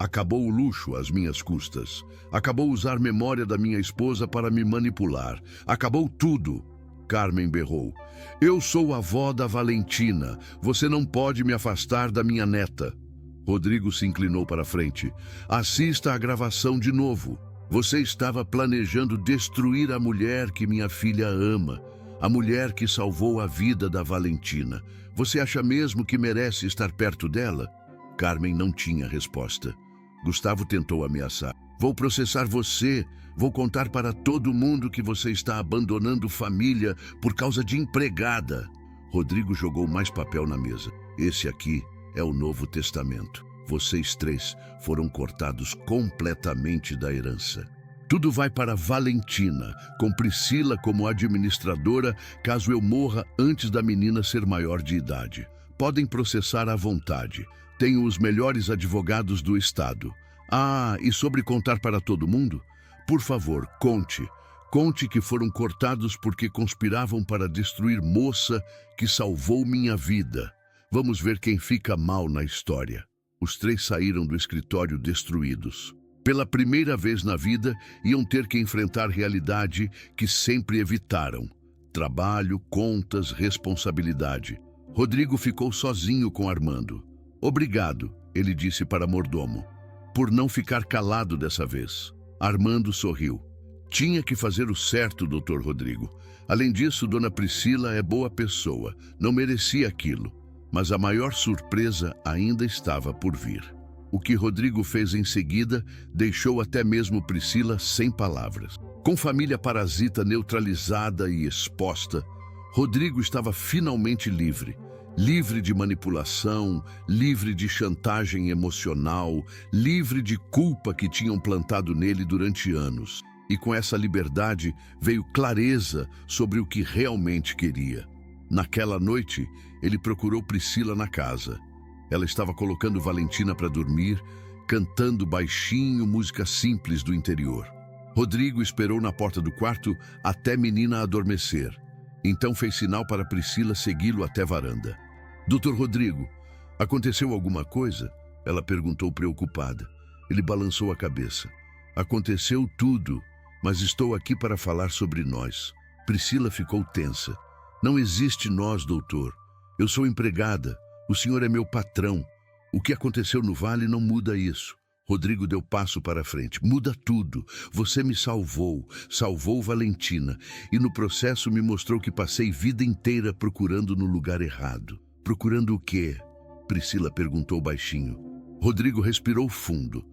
Acabou o luxo às minhas custas. Acabou usar memória da minha esposa para me manipular. Acabou tudo. Carmen berrou. Eu sou a avó da Valentina. Você não pode me afastar da minha neta. Rodrigo se inclinou para a frente. Assista a gravação de novo. Você estava planejando destruir a mulher que minha filha ama. A mulher que salvou a vida da Valentina. Você acha mesmo que merece estar perto dela? Carmen não tinha resposta. Gustavo tentou ameaçar. Vou processar você. Vou contar para todo mundo que você está abandonando família por causa de empregada. Rodrigo jogou mais papel na mesa. Esse aqui é o Novo Testamento. Vocês três foram cortados completamente da herança. Tudo vai para Valentina, com Priscila como administradora, caso eu morra antes da menina ser maior de idade. Podem processar à vontade. Tenho os melhores advogados do estado. Ah, e sobre contar para todo mundo? Por favor, conte. Conte que foram cortados porque conspiravam para destruir moça que salvou minha vida. Vamos ver quem fica mal na história. Os três saíram do escritório destruídos. Pela primeira vez na vida, iam ter que enfrentar realidade que sempre evitaram. Trabalho, contas, responsabilidade. Rodrigo ficou sozinho com Armando. Obrigado, ele disse para mordomo, por não ficar calado dessa vez. Armando sorriu. Tinha que fazer o certo, Dr. Rodrigo. Além disso, Dona Priscila é boa pessoa, não merecia aquilo. Mas a maior surpresa ainda estava por vir. O que Rodrigo fez em seguida deixou até mesmo Priscila sem palavras. Com família parasita neutralizada e exposta, Rodrigo estava finalmente livre. Livre de manipulação, livre de chantagem emocional, livre de culpa que tinham plantado nele durante anos. E com essa liberdade veio clareza sobre o que realmente queria. Naquela noite, ele procurou Priscila na casa. Ela estava colocando Valentina para dormir, cantando baixinho música simples do interior. Rodrigo esperou na porta do quarto até menina adormecer. Então fez sinal para Priscila segui-lo até a varanda. Doutor Rodrigo, aconteceu alguma coisa? Ela perguntou preocupada. Ele balançou a cabeça. Aconteceu tudo, mas estou aqui para falar sobre nós. Priscila ficou tensa. Não existe nós, doutor. Eu sou empregada. O senhor é meu patrão. O que aconteceu no vale não muda isso. Rodrigo deu passo para a frente. Muda tudo. Você me salvou, salvou Valentina. E no processo me mostrou que passei vida inteira procurando no lugar errado. Procurando o quê? Priscila perguntou baixinho. Rodrigo respirou fundo.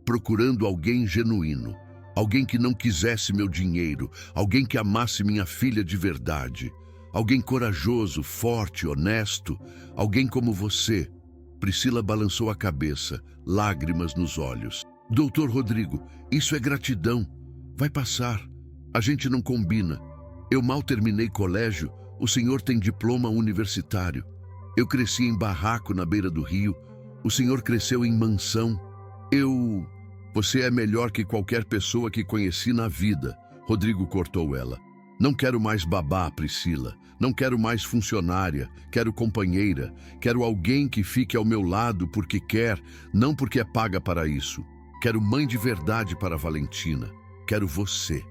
Procurando alguém genuíno. Alguém que não quisesse meu dinheiro. Alguém que amasse minha filha de verdade. Alguém corajoso, forte, honesto. Alguém como você. Priscila balançou a cabeça, lágrimas nos olhos. Doutor Rodrigo, isso é gratidão. Vai passar. A gente não combina. Eu mal terminei colégio, o senhor tem diploma universitário. Eu cresci em barraco na beira do rio, o senhor cresceu em mansão. Você é melhor que qualquer pessoa que conheci na vida. Rodrigo cortou ela. Não quero mais babá, Priscila. Não quero mais funcionária. Quero companheira. Quero alguém que fique ao meu lado porque quer, não porque é paga para isso. Quero mãe de verdade para Valentina. Quero você.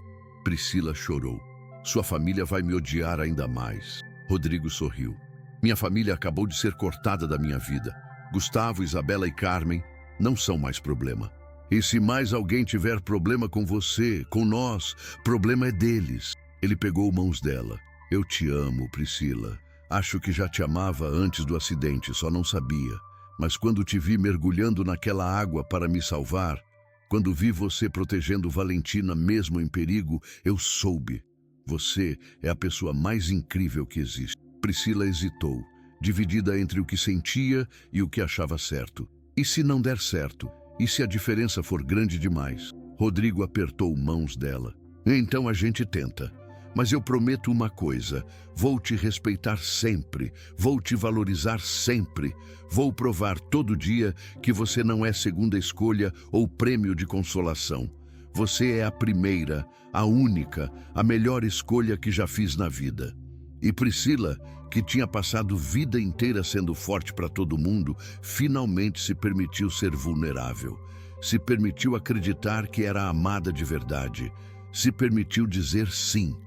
Priscila chorou. Sua família vai me odiar ainda mais. Rodrigo sorriu. Minha família acabou de ser cortada da minha vida. Gustavo, Isabela e Carmen não são mais problema. E se mais alguém tiver problema com você, com nós, problema é deles. Ele pegou mãos dela. Eu te amo, Priscila. Acho que já te amava antes do acidente, só não sabia. Mas quando te vi mergulhando naquela água para me salvar, quando vi você protegendo Valentina mesmo em perigo, eu soube. Você é a pessoa mais incrível que existe. Priscila hesitou, dividida entre o que sentia e o que achava certo. E se não der certo? E se a diferença for grande demais? Rodrigo apertou mãos dela. Então a gente tenta. Mas eu prometo uma coisa, vou te respeitar sempre, vou te valorizar sempre, vou provar todo dia que você não é segunda escolha ou prêmio de consolação. Você é a primeira, a única, a melhor escolha que já fiz na vida. E Priscila, que tinha passado vida inteira sendo forte para todo mundo, finalmente se permitiu ser vulnerável. Se permitiu acreditar que era amada de verdade. Se permitiu dizer sim.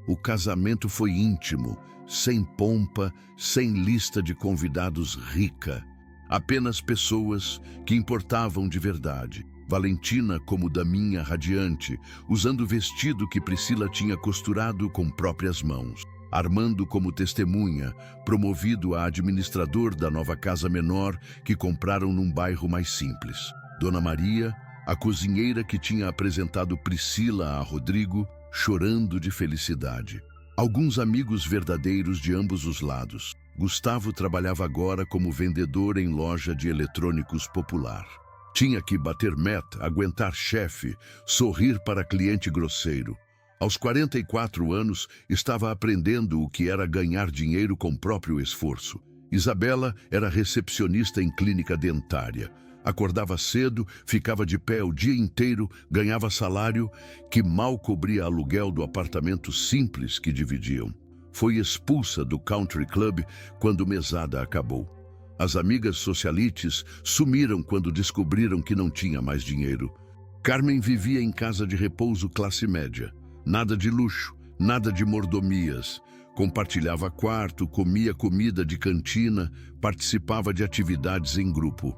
O casamento foi íntimo, sem pompa, sem lista de convidados rica. Apenas pessoas que importavam de verdade. Valentina como daminha radiante, usando o vestido que Priscila tinha costurado com próprias mãos. Armando como testemunha, promovido a administrador da nova casa menor que compraram num bairro mais simples. Dona Maria, a cozinheira que tinha apresentado Priscila a Rodrigo, chorando de felicidade. Alguns amigos verdadeiros de ambos os lados. Gustavo trabalhava agora como vendedor em loja de eletrônicos popular. Tinha que bater meta, aguentar chefe, sorrir para cliente grosseiro. Aos 44 anos, estava aprendendo o que era ganhar dinheiro com próprio esforço. Isabela era recepcionista em clínica dentária. Acordava cedo, ficava de pé o dia inteiro, ganhava salário que mal cobria aluguel do apartamento simples que dividiam. Foi expulsa do country club quando mesada acabou. As amigas socialites sumiram quando descobriram que não tinha mais dinheiro. Carmen vivia em casa de repouso classe média. Nada de luxo, nada de mordomias. Compartilhava quarto, comia comida de cantina, participava de atividades em grupo.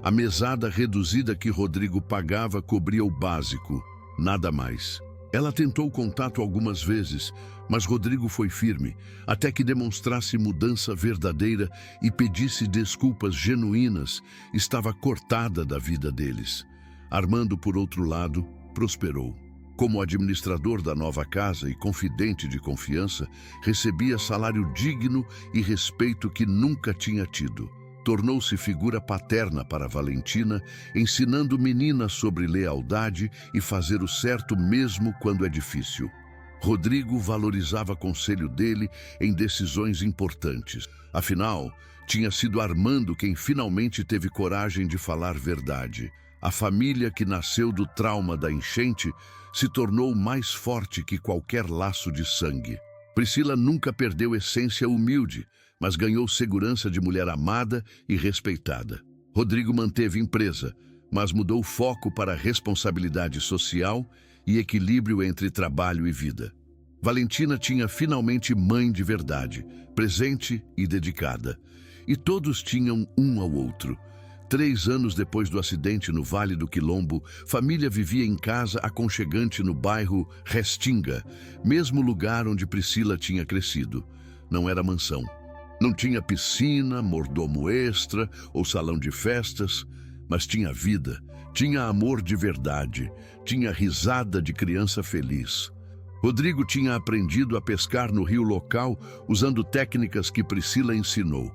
A mesada reduzida que Rodrigo pagava cobria o básico, nada mais. Ela tentou contato algumas vezes, mas Rodrigo foi firme, até que demonstrasse mudança verdadeira e pedisse desculpas genuínas. Estava cortada da vida deles. Armando, por outro lado, prosperou. Como administrador da nova casa e confidente de confiança, recebia salário digno e respeito que nunca tinha tido. Tornou-se figura paterna para Valentina, ensinando menina sobre lealdade e fazer o certo mesmo quando é difícil. Rodrigo valorizava conselho dele em decisões importantes. Afinal, tinha sido Armando quem finalmente teve coragem de falar verdade. A família que nasceu do trauma da enchente se tornou mais forte que qualquer laço de sangue. Priscila nunca perdeu essência humilde, mas ganhou segurança de mulher amada e respeitada. Rodrigo manteve empresa, mas mudou o foco para responsabilidade social e equilíbrio entre trabalho e vida. Valentina tinha finalmente mãe de verdade, presente e dedicada. E todos tinham um ao outro. 3 anos depois do acidente no Vale do Quilombo, família vivia em casa aconchegante no bairro Restinga, mesmo lugar onde Priscila tinha crescido. Não era mansão. Não tinha piscina, mordomo extra ou salão de festas, mas tinha vida, tinha amor de verdade, tinha risada de criança feliz. Rodrigo tinha aprendido a pescar no rio local usando técnicas que Priscila ensinou.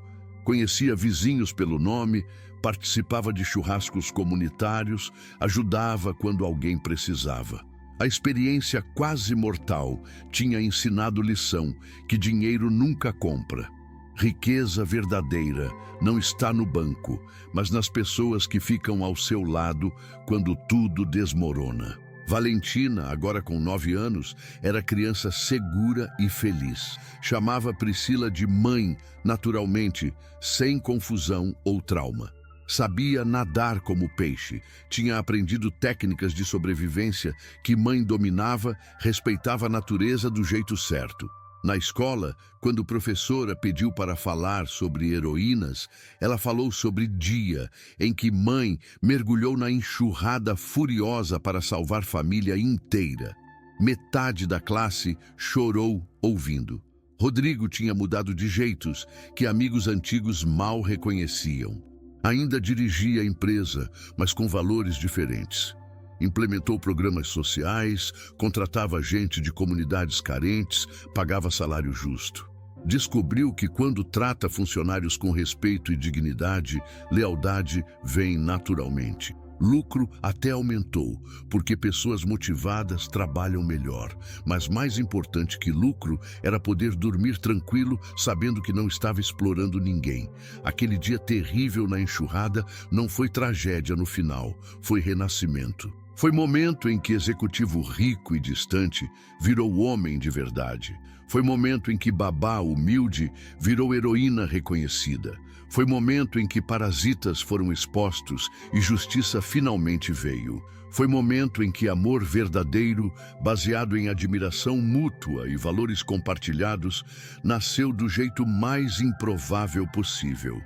conhecia vizinhos pelo nome, participava de churrascos comunitários, ajudava quando alguém precisava. A experiência quase mortal tinha ensinado lição que dinheiro nunca compra. Riqueza verdadeira não está no banco, mas nas pessoas que ficam ao seu lado quando tudo desmorona. Valentina, agora com 9 anos, era criança segura e feliz. Chamava Priscila de mãe, naturalmente, sem confusão ou trauma. Sabia nadar como peixe, tinha aprendido técnicas de sobrevivência que mãe dominava, respeitava a natureza do jeito certo. Na escola, quando a professora pediu para falar sobre heroínas, ela falou sobre dia em que mãe mergulhou na enxurrada furiosa para salvar família inteira. Metade da classe chorou ouvindo. Rodrigo tinha mudado de jeitos que amigos antigos mal reconheciam. Ainda dirigia a empresa, mas com valores diferentes. Implementou programas sociais, contratava gente de comunidades carentes, pagava salário justo. Descobriu que quando trata funcionários com respeito e dignidade, lealdade vem naturalmente. Lucro até aumentou, porque pessoas motivadas trabalham melhor. Mas mais importante que lucro era poder dormir tranquilo, sabendo que não estava explorando ninguém. Aquele dia terrível na enxurrada não foi tragédia no final, foi renascimento. Foi momento em que executivo rico e distante virou homem de verdade. Foi momento em que babá humilde virou heroína reconhecida. Foi momento em que parasitas foram expostos e justiça finalmente veio. Foi momento em que amor verdadeiro, baseado em admiração mútua e valores compartilhados, nasceu do jeito mais improvável possível.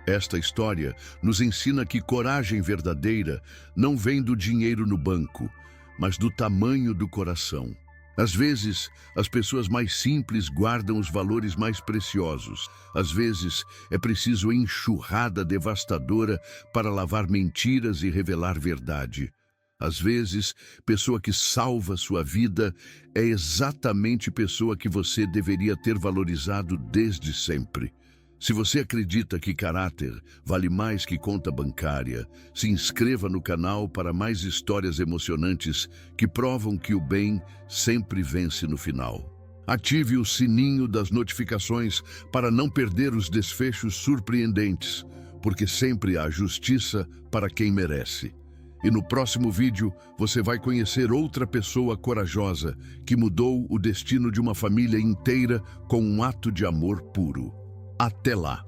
Esta história nos ensina que coragem verdadeira não vem do dinheiro no banco, mas do tamanho do coração. Às vezes, as pessoas mais simples guardam os valores mais preciosos. Às vezes, é preciso enxurrada devastadora para lavar mentiras e revelar verdade. Às vezes, pessoa que salva sua vida é exatamente pessoa que você deveria ter valorizado desde sempre. Se você acredita que caráter vale mais que conta bancária, se inscreva no canal para mais histórias emocionantes que provam que o bem sempre vence no final. Ative o sininho das notificações para não perder os desfechos surpreendentes, porque sempre há justiça para quem merece. E no próximo vídeo você vai conhecer outra pessoa corajosa que mudou o destino de uma família inteira com um ato de amor puro. Até lá!